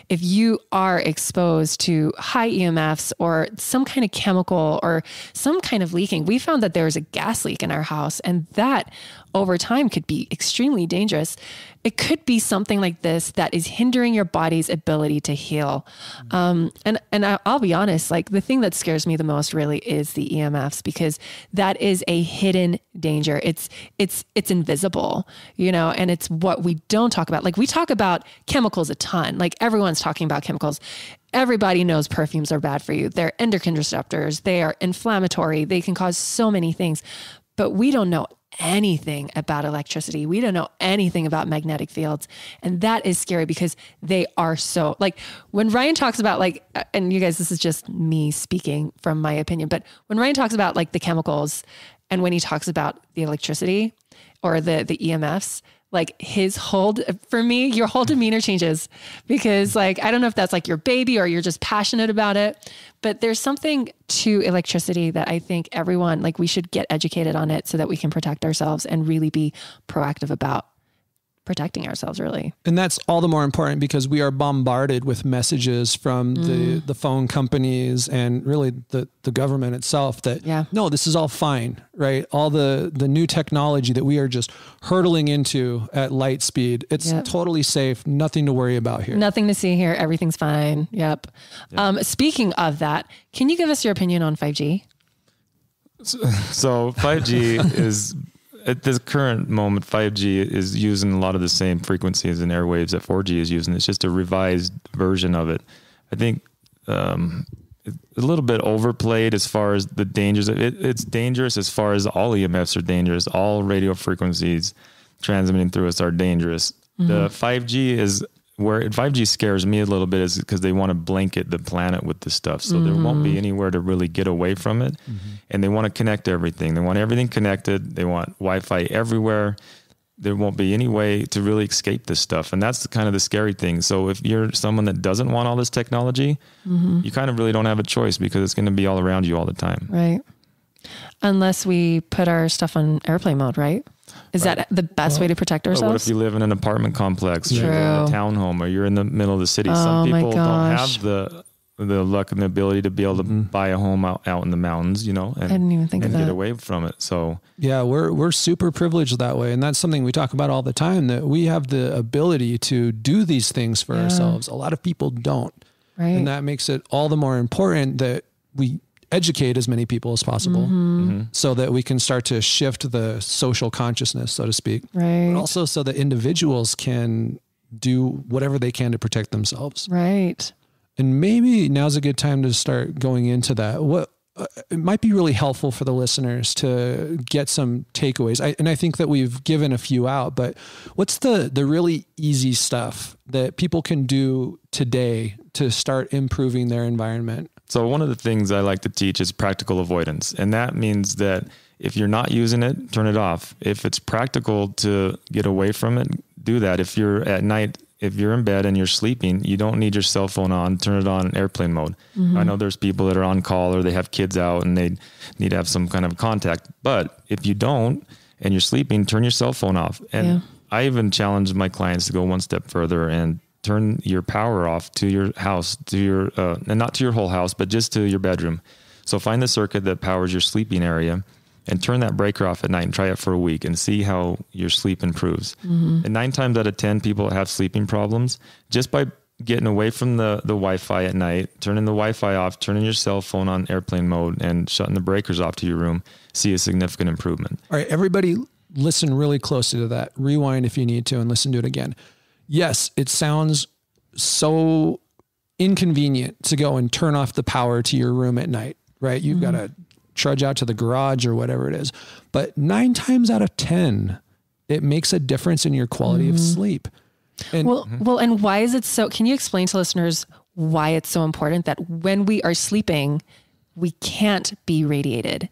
if you are exposed to high EMFs or some kind of chemical or some kind of leaking, we found that there's a gas leak in our house, and that over time could be extremely dangerous. It could be something like this that is hindering your body's ability to heal. And I'll be honest, like the thing that scares me the most really is the EMFs, because that is a hidden danger. It's invisible, and it's what we don't talk about. Like we talk about chemicals a ton, like everyone's talking about chemicals. Everybody knows perfumes are bad for you. They're endocrine disruptors. They are inflammatory. They can cause so many things, but we don't know anything about electricity. We don't know anything about magnetic fields. And that is scary, because they are so, like when Ryan talks about like, and you guys, this is just me speaking from my opinion, but when Ryan talks about like the chemicals and when he talks about the electricity or the EMFs, like for me, your whole demeanor changes, because like, I don't know if that's like your baby or you're just passionate about it, but there's something to electricity that I think everyone, like we should get educated on it so that we can protect ourselves and really be proactive about protecting ourselves, really. And that's all the more important because we are bombarded with messages from the phone companies and really the government itself that, no, this is all fine, right? All the new technology that we are just hurtling into at light speed. It's totally safe. Nothing to worry about here. Nothing to see here. Everything's fine. Yep. Speaking of that, can you give us your opinion on 5G? So 5G is... At this current moment, 5G is using a lot of the same frequencies and airwaves that 4G is using. It's just a revised version of it. I think a little bit overplayed as far as the dangers. It's dangerous as far as all EMFs are dangerous. All radio frequencies transmitting through us are dangerous. The 5G is where 5G scares me a little bit, is because they want to blanket the planet with this stuff. So there won't be anywhere to really get away from it. And they want to connect everything. They want everything connected. They want Wi-Fi everywhere. There won't be any way to really escape this stuff. And that's kind of the scary thing. So if you're someone that doesn't want all this technology, you kind of really don't have a choice, because it's going to be all around you all the time. Right. Unless we put our stuff on airplane mode, right? Is that the best way to protect ourselves? What if you live in an apartment complex, or you're in a townhome, or you're in the middle of the city? Some people don't have the luck and the ability to be able to buy a home out in the mountains, and I didn't even think of that. Get away from it. So yeah, we're super privileged that way. And that's something we talk about all the time, that we have the ability to do these things for ourselves. A lot of people don't. Right. And that makes it all the more important that we educate as many people as possible so that we can start to shift the social consciousness, so to speak. Right. But also so that individuals can do whatever they can to protect themselves. Right. And maybe now's a good time to start going into that. What it might be really helpful for the listeners to get some takeaways. I think that we've given a few out, but what's the really easy stuff that people can do today to start improving their environment? So one of the things I like to teach is practical avoidance. And that means that if you're not using it, turn it off. If it's practical to get away from it, do that. If you're at night, if you're in bed and you're sleeping, you don't need your cell phone on, turn it on airplane mode. I know there's people that are on call or they have kids out and they need to have some kind of contact. But if you don't and you're sleeping, turn your cell phone off. And I even challenge my clients to go one step further and turn your power off to your house, to your, and not to your whole house, but just to your bedroom. So find the circuit that powers your sleeping area and turn that breaker off at night and try it for a week and see how your sleep improves. And 9 times out of 10 people have sleeping problems just by getting away from the Wi-Fi at night, turning the Wi-Fi off, turning your cell phone on airplane mode and shutting the breakers off to your room, see a significant improvement. All right, everybody listen really closely to that. Rewind if you need to and listen to it again. Yes, it sounds so inconvenient to go and turn off the power to your room at night, right? You've got to trudge out to the garage or whatever it is. But 9 times out of 10, it makes a difference in your quality of sleep. And well, and why is it so? Can you explain to listeners why it's so important that when we are sleeping, we can't be radiated?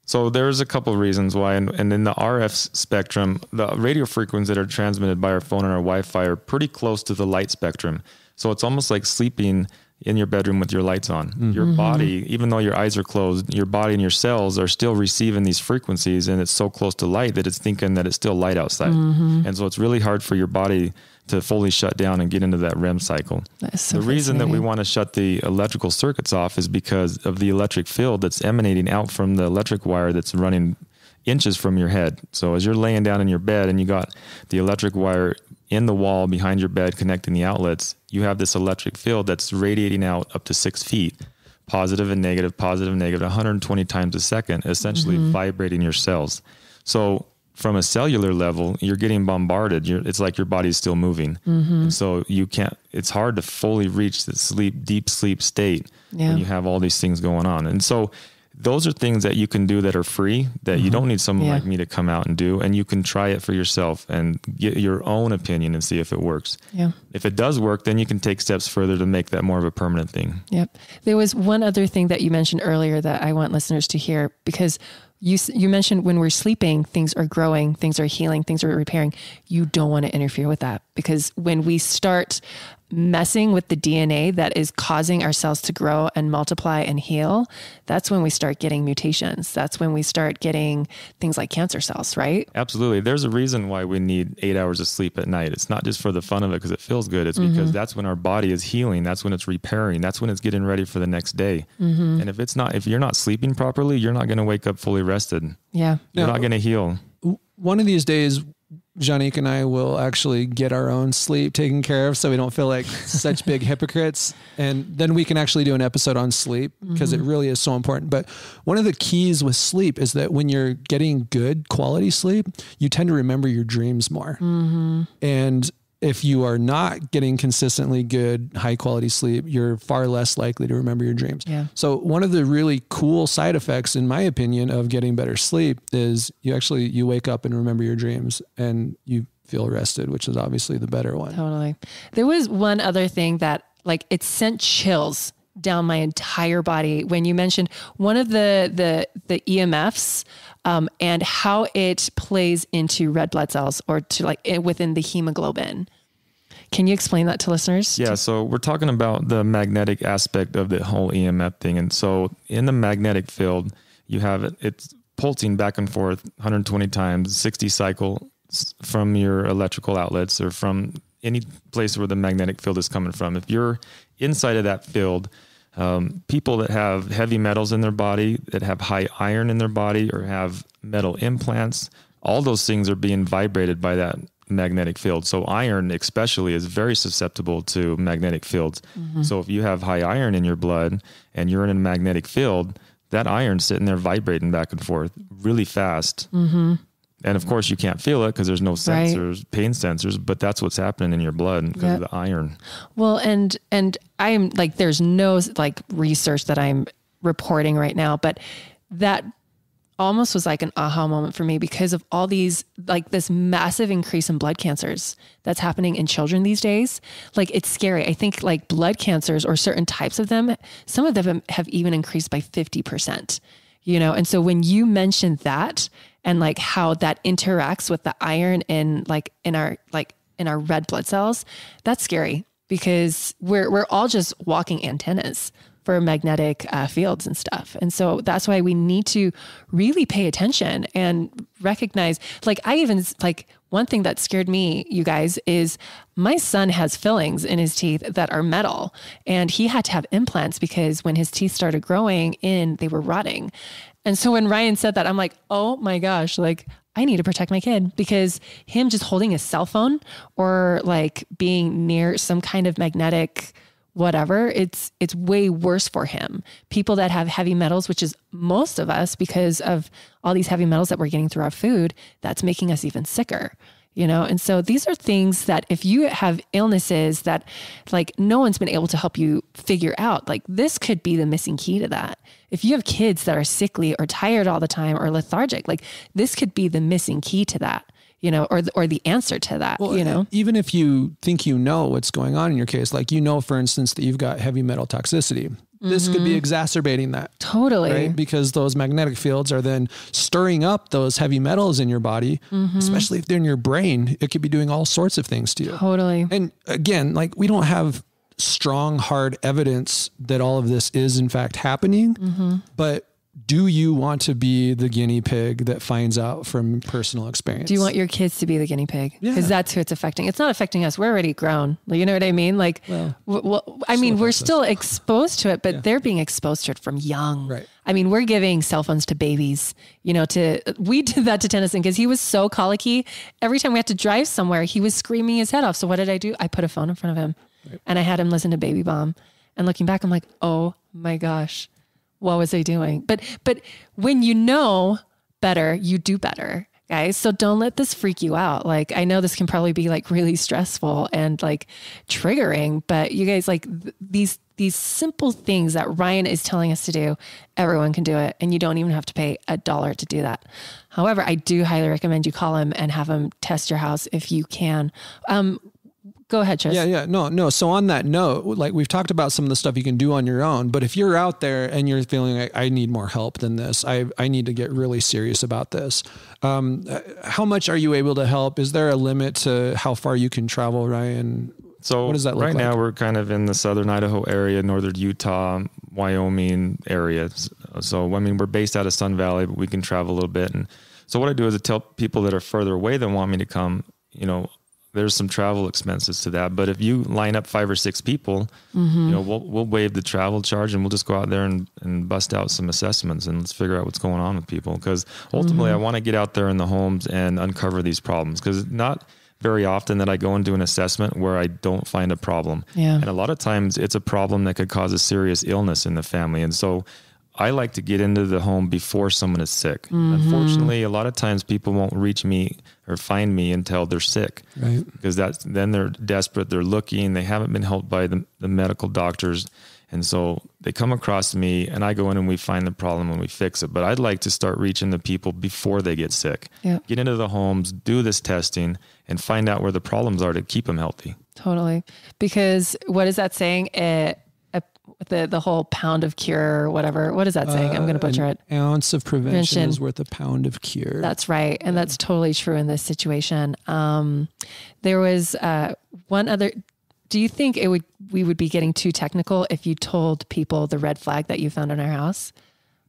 So there's a couple of reasons why, and in the RF spectrum, the radio frequencies that are transmitted by our phone and our Wi-Fi are pretty close to the light spectrum. So it's almost like sleeping. in your bedroom with your lights on. Your body, even though your eyes are closed, your body and your cells are still receiving these frequencies, and it's so close to light that it's thinking that it's still light outside. And so it's really hard for your body to fully shut down and get into that REM cycle. So the reason that we want to shut the electrical circuits off is because of the electric field that's emanating out from the electric wire that's running inches from your head. So as you're laying down in your bed and you got the electric wire in the wall behind your bed connecting the outlets, you have this electric field that's radiating out up to 6 feet, positive and negative, 120 times a second, essentially vibrating your cells. So from a cellular level, you're getting bombarded. It's like your body's still moving. And so it's hard to fully reach the deep sleep state when you have all these things going on. And so those are things that you can do that are free, that you don't need someone like me to come out and do. And you can try it for yourself and get your own opinion and see if it works. If it does work, then you can take steps further to make that more of a permanent thing. There was one other thing that you mentioned earlier that I want listeners to hear, because you mentioned when we're sleeping, things are growing, things are healing, things are repairing. You don't want to interfere with that, because when we start messing with the DNA that is causing our cells to grow and multiply and heal, that's when we start getting mutations. That's when we start getting things like cancer cells, right? Absolutely. There's a reason why we need 8 hours of sleep at night. It's not just for the fun of it because it feels good. It's because that's when our body is healing. That's when it's repairing. That's when it's getting ready for the next day. And if you're not sleeping properly, you're not going to wake up fully rested. You're not going to heal. One of these days, Janique and I will actually get our own sleep taken care of so we don't feel like such big hypocrites. And then we can actually do an episode on sleep because it really is so important. But one of the keys with sleep is that when you're getting good quality sleep, you tend to remember your dreams more. And if you are not getting consistently good, high quality sleep, you're far less likely to remember your dreams. So one of the really cool side effects, in my opinion, of getting better sleep is you wake up and remember your dreams and you feel rested, which is obviously the better one. Totally. There was one other thing that it sent chills down my entire body when you mentioned one of the EMFs and how it plays into red blood cells or to within the hemoglobin. Can you explain that to listeners? Yeah. So we're talking about the magnetic aspect of the whole EMF thing. And so in the magnetic field, you have it's pulsing back and forth 120 times, 60 cycles from your electrical outlets or from any place where the magnetic field is coming from. If you're inside of that field, people that have heavy metals in their body, that have high iron in their body or have metal implants, all those things are being vibrated by that magnetic field. So iron especially is very susceptible to magnetic fields. So if you have high iron in your blood and you're in a magnetic field, that iron's sitting there vibrating back and forth really fast. And of course you can't feel it because there's no sensors, pain sensors, but that's what's happening in your blood because of the iron. Well, and I'm there's no research that I'm reporting right now, but that almost was like an aha moment for me because of all these, this massive increase in blood cancers that's happening in children these days. It's scary. I think blood cancers or certain types of them, some of them have even increased by 50%, And so when you mentioned that and how that interacts with the iron in our red blood cells, that's scary because we're all just walking antennas for magnetic fields and stuff. And so that's why we need to really pay attention and recognize, one thing that scared me, you guys, is my son has fillings in his teeth that are metal and he had to have implants because when his teeth started growing in, they were rotting. And so when Ryan said that, I'm like, oh my gosh, I need to protect my kid because him just holding a cell phone or being near some kind of magnetic whatever, it's way worse for him. People that have heavy metals, which is most of us because of all these heavy metals that we're getting through our food, that's making us even sicker, And so these are things that if you have illnesses that no one's been able to help you figure out, this could be the missing key to that. If you have kids that are sickly or tired all the time or lethargic, this could be the missing key to that. Or the answer to that, Even if you think what's going on in your case, for instance, that you've got heavy metal toxicity, this could be exacerbating that. Totally. Right? Because those magnetic fields are then stirring up those heavy metals in your body, especially if they're in your brain. It could be doing all sorts of things to you. Totally. And again, we don't have strong, hard evidence that all of this is in fact happening. But do you want to be the guinea pig that finds out from personal experience? Do you want your kids to be the guinea pig? Because that's who it's affecting. It's not affecting us. We're already grown. You know what I mean? Like, we're still exposed to it, but they're being exposed to it from young. Right. I mean, we're giving cell phones to babies, we did that to Tennyson because he was so colicky. Every time we had to drive somewhere, he was screaming his head off. So what did I do? I put a phone in front of him and I had him listen to Baby Bomb. And looking back, I'm like, oh my gosh. What was I doing? But when you know better, you do better, guys. So don't let this freak you out. Like, I know this can probably be like really stressful and like triggering, but you guys, like these simple things that Ryan is telling us to do, everyone can do it. And you don't even have to pay $1 to do that. However, I do highly recommend you call him and have him test your house if you can. Go ahead, Tris. Yeah. No. So on that note, like we've talked about some of the stuff you can do on your own, but if you're out there and you're feeling like I need more help than this, I need to get really serious about this. How much are you able to help? Is there a limit to how far you can travel, Ryan? So what does that look like? Right now we're kind of in the southern Idaho area, northern Utah, Wyoming area. So, I mean, we're based out of Sun Valley, but we can travel a little bit. And so what I do is I tell people that are further away that want me to come, there's some travel expenses to that. But if you line up 5 or 6 people, we'll waive the travel charge and we'll just go out there and bust out some assessments and let's figure out what's going on with people. Because ultimately I want to get out there in the homes and uncover these problems, because not very often that I go and do an assessment where I don't find a problem. Yeah. And a lot of times it's a problem that could cause a serious illness in the family. And so I like to get into the home before someone is sick. Unfortunately, a lot of times people won't reach me or find me until they're sick, right? Because then they're desperate. They're looking. They haven't been helped by the medical doctors. And so they come across me and I go in and we find the problem and we fix it. But I'd like to start reaching the people before they get sick. Yeah. Get into the homes, do this testing and find out where the problems are to keep them healthy. Totally. Because what is that saying? The whole pound of cure or whatever. What is that saying? I'm going to butcher it. An ounce of prevention is worth a pound of cure. That's right. And that's totally true in this situation. There was one other, do you think we would be getting too technical if you told people the red flag that you found in our house?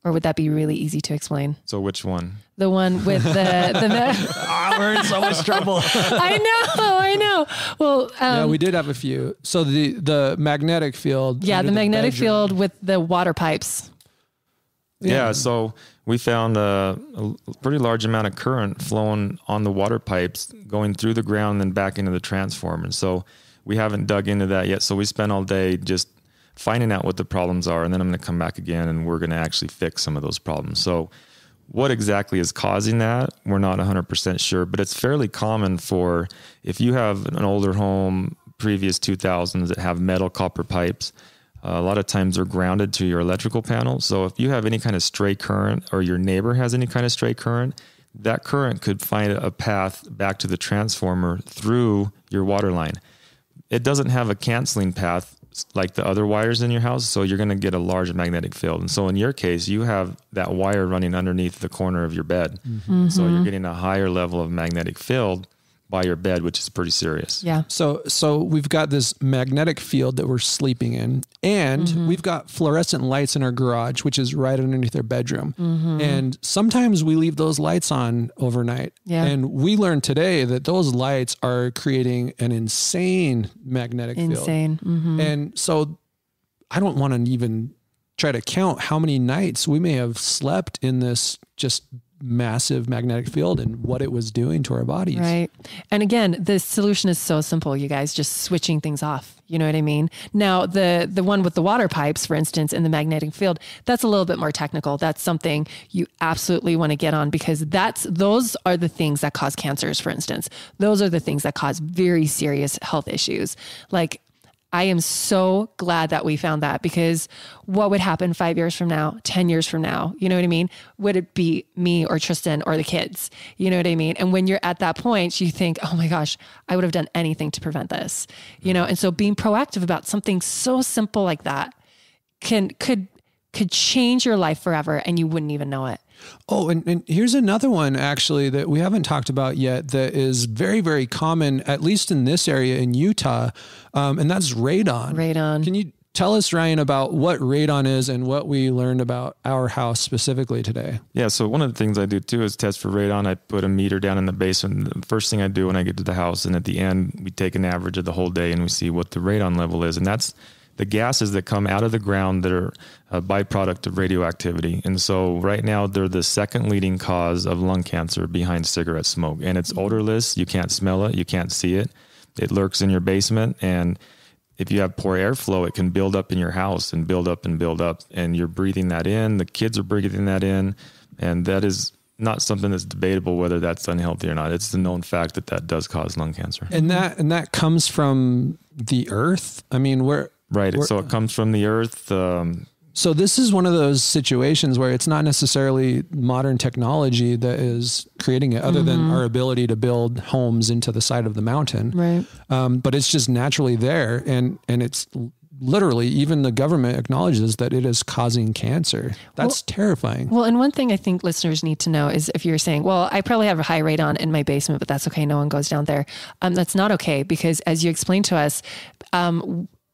Or would that be really easy to explain? So which one? The one with we're in so much trouble. I know. Well, we did have a few. So the magnetic field. Yeah, the magnetic field with the water pipes. Yeah. So we found a pretty large amount of current flowing on the water pipes going through the ground and then back into the transformer. And so we haven't dug into that yet. So we spent all day just finding out what the problems are. And then I'm going to come back again and we're going to actually fix some of those problems. So what exactly is causing that? We're not 100% sure, but it's fairly common for if you have an older home, previous 2000s that have metal copper pipes, a lot of times they're grounded to your electrical panel. So if you have any kind of stray current or your neighbor has any kind of stray current, that current could find a path back to the transformer through your water line. It doesn't have a canceling path like the other wires in your house, so you're going to get a large magnetic field. And so in your case, you have that wire running underneath the corner of your bed. So you're getting a higher level of magnetic field by your bed, which is pretty serious. Yeah. So we've got this magnetic field that we're sleeping in, and we've got fluorescent lights in our garage, which is right underneath our bedroom. And sometimes we leave those lights on overnight. Yeah. And we learned today that those lights are creating an insane magnetic field. And so I don't want to even try to count how many nights we may have slept in this just massive magnetic field and what it was doing to our bodies. Right. And again, the solution is so simple, you guys, just switching things off. You know what I mean? Now, the one with the water pipes, for instance, in the magnetic field, that's a little bit more technical. That's something you absolutely want to get on, because those are the things that cause cancers, for instance. Those are the things that cause very serious health issues. Like, I am so glad that we found that, because what would happen 5 years from now, 10 years from now? You know what I mean? Would it be me or Tristan or the kids? You know what I mean? And when you're at that point, you think, oh my gosh, I would have done anything to prevent this, And so being proactive about something so simple like that could change your life forever, and you wouldn't even know it. Oh, and here's another one actually that we haven't talked about yet that is very, very common, at least in this area in Utah. And that's radon. Radon. Can you tell us, Ryan, about what radon is and what we learned about our house specifically today? Yeah. So one of the things I do too is test for radon. I put a meter down in the basement. The first thing I do when I get to the house, and at the end, we take an average of the whole day and we see what the radon level is. And that's the gases that come out of the ground that are a byproduct of radioactivity. And so right now they're the second leading cause of lung cancer behind cigarette smoke. And it's odorless. You can't smell it. You can't see it. It lurks in your basement. And if you have poor airflow, it can build up in your house and build up and build up. And you're breathing that in. The kids are breathing that in. And that is not something that's debatable whether that's unhealthy or not. It's the known fact that that does cause lung cancer. And that comes from the earth. I mean, Right. So it comes from the earth. So this is one of those situations where it's not necessarily modern technology that is creating it, other than our ability to build homes into the side of the mountain. Right. But it's just naturally there. And it's literally, even the government acknowledges that it is causing cancer. That's terrifying. Well, and one thing I think listeners need to know is if you're saying, well, I probably have a high radon in my basement, but that's okay. No one goes down there. That's not okay, because as you explained to us,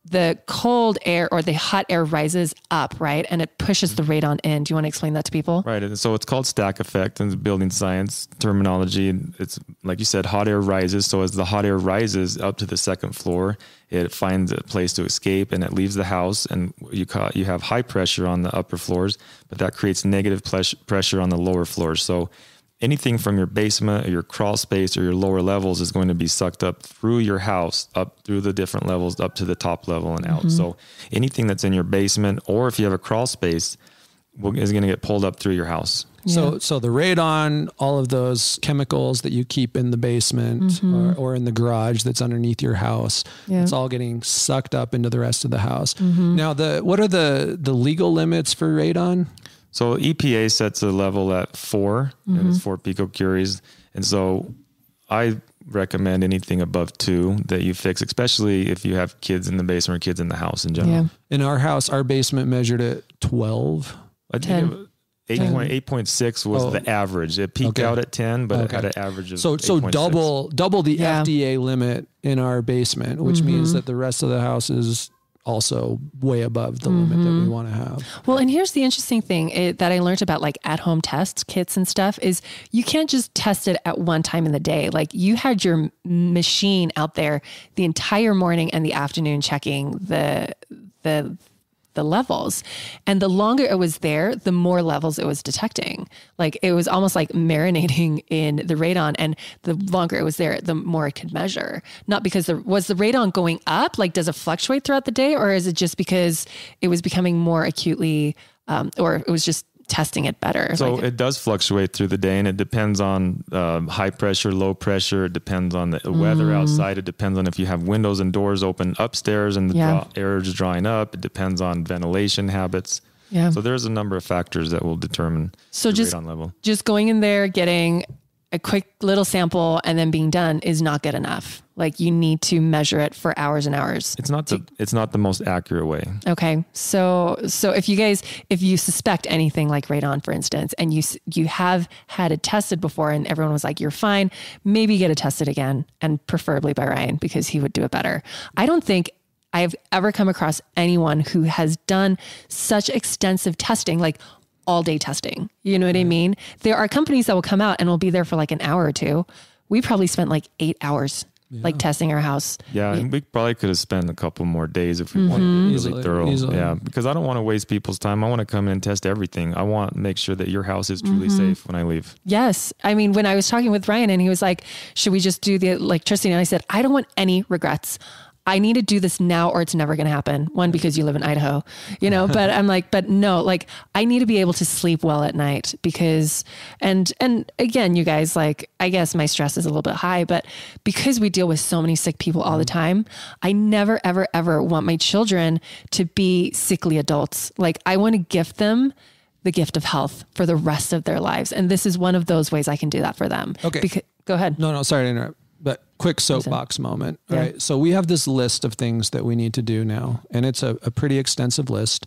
the cold air or the hot air rises up, right? And it pushes the radon in. Do you want to explain that to people? Right. And so it's called stack effect in building science terminology. It's like you said, hot air rises. So as the hot air rises up to the second floor, it finds a place to escape and it leaves the house. And you have high pressure on the upper floors, but that creates negative pressure on the lower floors. So anything from your basement or your crawl space or your lower levels is going to be sucked up through your house, up through the different levels, up to the top level and out. So anything that's in your basement, or if you have a crawl space, is going to get pulled up through your house. Yeah. So the radon, all of those chemicals that you keep in the basement or in the garage that's underneath your house, it's all getting sucked up into the rest of the house. Now, what are the legal limits for radon? So EPA sets a level at 4, and it's 4 picocuries. And so I recommend anything above 2 that you fix, especially if you have kids in the basement or kids in the house in general. Yeah. In our house, our basement measured at 12. I think 8.6 was the average. It peaked out at 10, but it had an average of so 8.6. double the FDA limit in our basement, which means that the rest of the house is also way above the limit that we want to have. Well, and here's the interesting thing that I learned about like at-home test kits and stuff is you can't just test it at one time in the day. Like you had your machine out there the entire morning and the afternoon checking the levels. And the longer it was there, the more levels it was detecting. Like it was almost like marinating in the radon. And the longer it was there, the more it could measure. Not because was the radon going up? Like, does it fluctuate throughout the day? Or is it just because it was becoming more acutely, or it was just testing it better? So it does fluctuate through the day, and it depends on high pressure, low pressure. It depends on the weather outside. It depends on if you have windows and doors open upstairs and the air is drying up. It depends on ventilation habits. Yeah. So there's a number of factors that will determine the radon level. Just going in there, getting a quick little sample and then being done is not good enough. Like you need to measure it for hours and hours. It's not the most accurate way. Okay. So if you suspect anything like radon, for instance, and you have had it tested before and everyone was like, you're fine, maybe get it tested again, and preferably by Ryan because he would do it better. I don't think I've ever come across anyone who has done such extensive testing, like all day testing. You know what I mean? There are companies that will come out and will be there for like an hour or two. We probably spent like 8 hours like testing our house. Yeah. And we probably could have spent a couple more days if we wanted to be really thorough. Easily. Yeah. Because I don't want to waste people's time. I want to come in and test everything. I want to make sure that your house is truly safe when I leave. Yes. I mean, when I was talking with Ryan and he was like, should we just do the electricity? And I said, I don't want any regrets. I need to do this now or it's never going to happen. One, because you live in Idaho, but I'm like, but no, like I need to be able to sleep well at night because, and again, you guys, like, I guess my stress is a little bit high, but because we deal with so many sick people all the time, I never, ever, ever want my children to be sickly adults. Like I want to gift them the gift of health for the rest of their lives. And this is one of those ways I can do that for them. Okay. Go ahead. No, sorry to interrupt. But quick soapbox moment, right? So we have this list of things that we need to do now, and it's a pretty extensive list.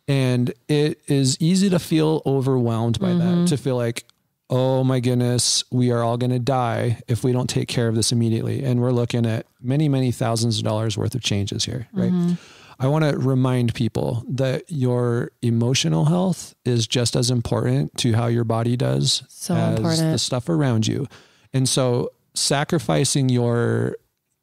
And it is easy to feel overwhelmed by that, to feel like, oh my goodness, we are all going to die if we don't take care of this immediately. And we're looking at many, many thousands of dollars worth of changes here, right? I want to remind people that your emotional health is just as important to how your body does as the stuff around you. And so sacrificing your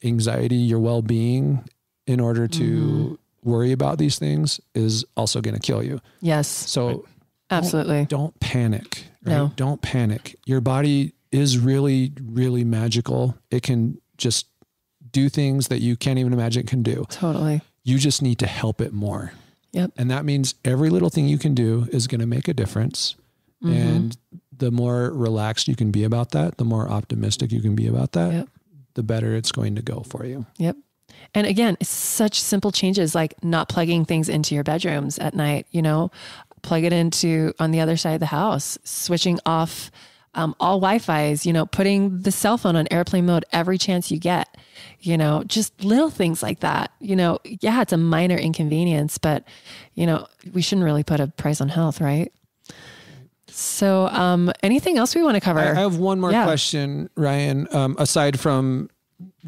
anxiety, your well-being in order to worry about these things is also going to kill you. Yes. So absolutely. Don't panic. Right? No. Don't panic. Your body is really, really magical. It can just do things that you can't even imagine it can do. Totally. You just need to help it more. Yep. And that means every little thing you can do is going to make a difference. And the more relaxed you can be about that, the more optimistic you can be about that, the better it's going to go for you. Yep. And again, it's such simple changes like not plugging things into your bedrooms at night, you know, plug it into on the other side of the house, switching off all Wi-Fi's, you know, putting the cell phone on airplane mode every chance you get, you know, just little things like that. You know, yeah, it's a minor inconvenience, but, you know, we shouldn't really put a price on health, right? So anything else we want to cover? I have one more question, Ryan, aside from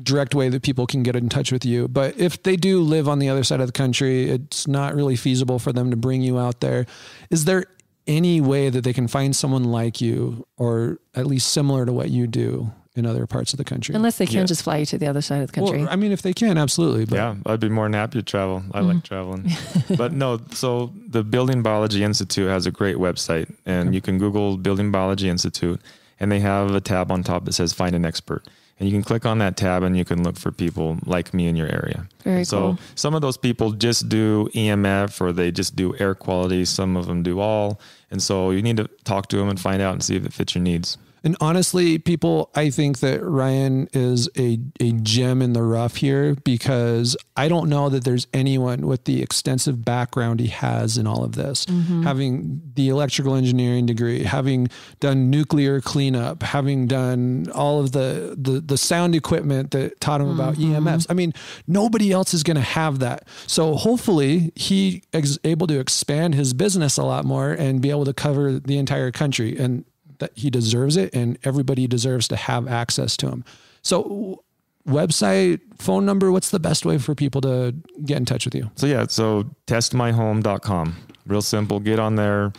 direct way that people can get in touch with you. But if they do live on the other side of the country, it's not really feasible for them to bring you out there. Is there any way that they can find someone like you, or at least similar to what you do in other parts of the country? Unless they can just fly you to the other side of the country. Well, I mean, if they can, absolutely. But yeah, I'd be more than happy to travel. I like traveling. But no, so the Building Biology Institute has a great website, and you can Google Building Biology Institute, and they have a tab on top that says Find an Expert. And you can click on that tab and you can look for people like me in your area. Very so cool. Some of those people just do EMF, or they just do air quality. Some of them do all. And so you need to talk to them and find out and see if it fits your needs. And honestly, people, I think that Ryan is a gem in the rough here, because I don't know that there's anyone with the extensive background he has in all of this, having the electrical engineering degree, having done nuclear cleanup, having done all of the sound equipment that taught him about EMFs. I mean, nobody else is going to have that. So hopefully he is able to expand his business a lot more and be able to cover the entire country. And that he deserves it, and everybody deserves to have access to him. So website, phone number, what's the best way for people to get in touch with you? So testmyhome.com. Real simple. Get on there.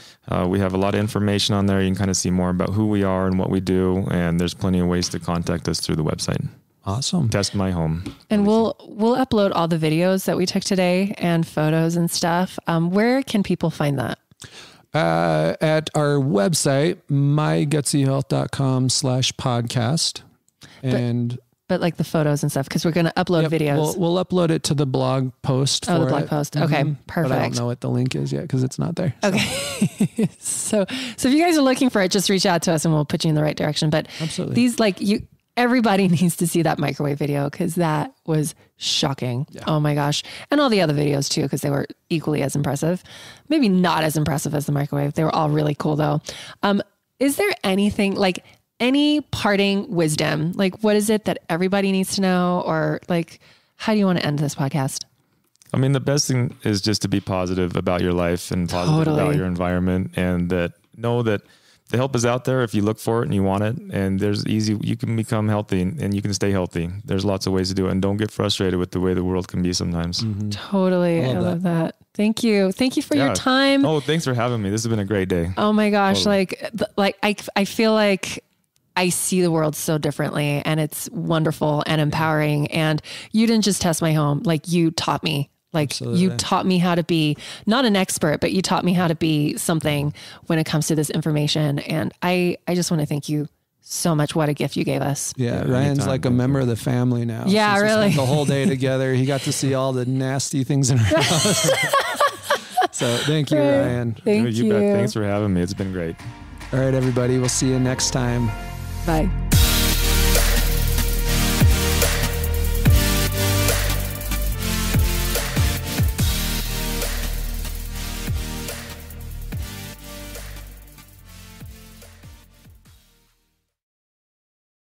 We have a lot of information on there. You can kind of see more about who we are and what we do. And there's plenty of ways to contact us through the website. Awesome. Test My Home. And we'll upload all the videos that we took today and photos and stuff. Where can people find that? At our website, mygutsyhealth.com/podcast. And but like the photos and stuff, because we're going to upload videos. We'll upload it to the blog post. The blog post. Okay, perfect. But I don't know what the link is yet because it's not there. So. Okay. so if you guys are looking for it, just reach out to us and we'll put you in the right direction. But absolutely, everybody needs to see that microwave video, because that was shocking. Yeah. Oh my gosh. And all the other videos too, because they were equally as impressive. Maybe not as impressive as the microwave. They were all really cool though. Is there anything, like any parting wisdom? Like, what is it that everybody needs to know? Or like, how do you want to end this podcast? I mean, the best thing is just to be positive about your life and positive about your environment, and know that the help is out there if you look for it and you want it. And you can become healthy and you can stay healthy. There's lots of ways to do it, and don't get frustrated with the way the world can be sometimes. Totally. I love that. Thank you. Thank you for your time. Oh, thanks for having me. This has been a great day. Oh my gosh. Totally. I feel like I see the world so differently, and it's wonderful and empowering. And you didn't just test my home. Like, you taught me. Like, absolutely. You taught me how to be not an expert, but you taught me how to be something when it comes to this information. And I just want to thank you so much. What a gift you gave us. Yeah. Ryan's like a member of the family now. Yeah, really. The whole day together. He got to see all the nasty things in our house. So thank you, Ryan. Thank you. You bet. Thanks for having me. It's been great. All right, everybody. We'll see you next time. Bye.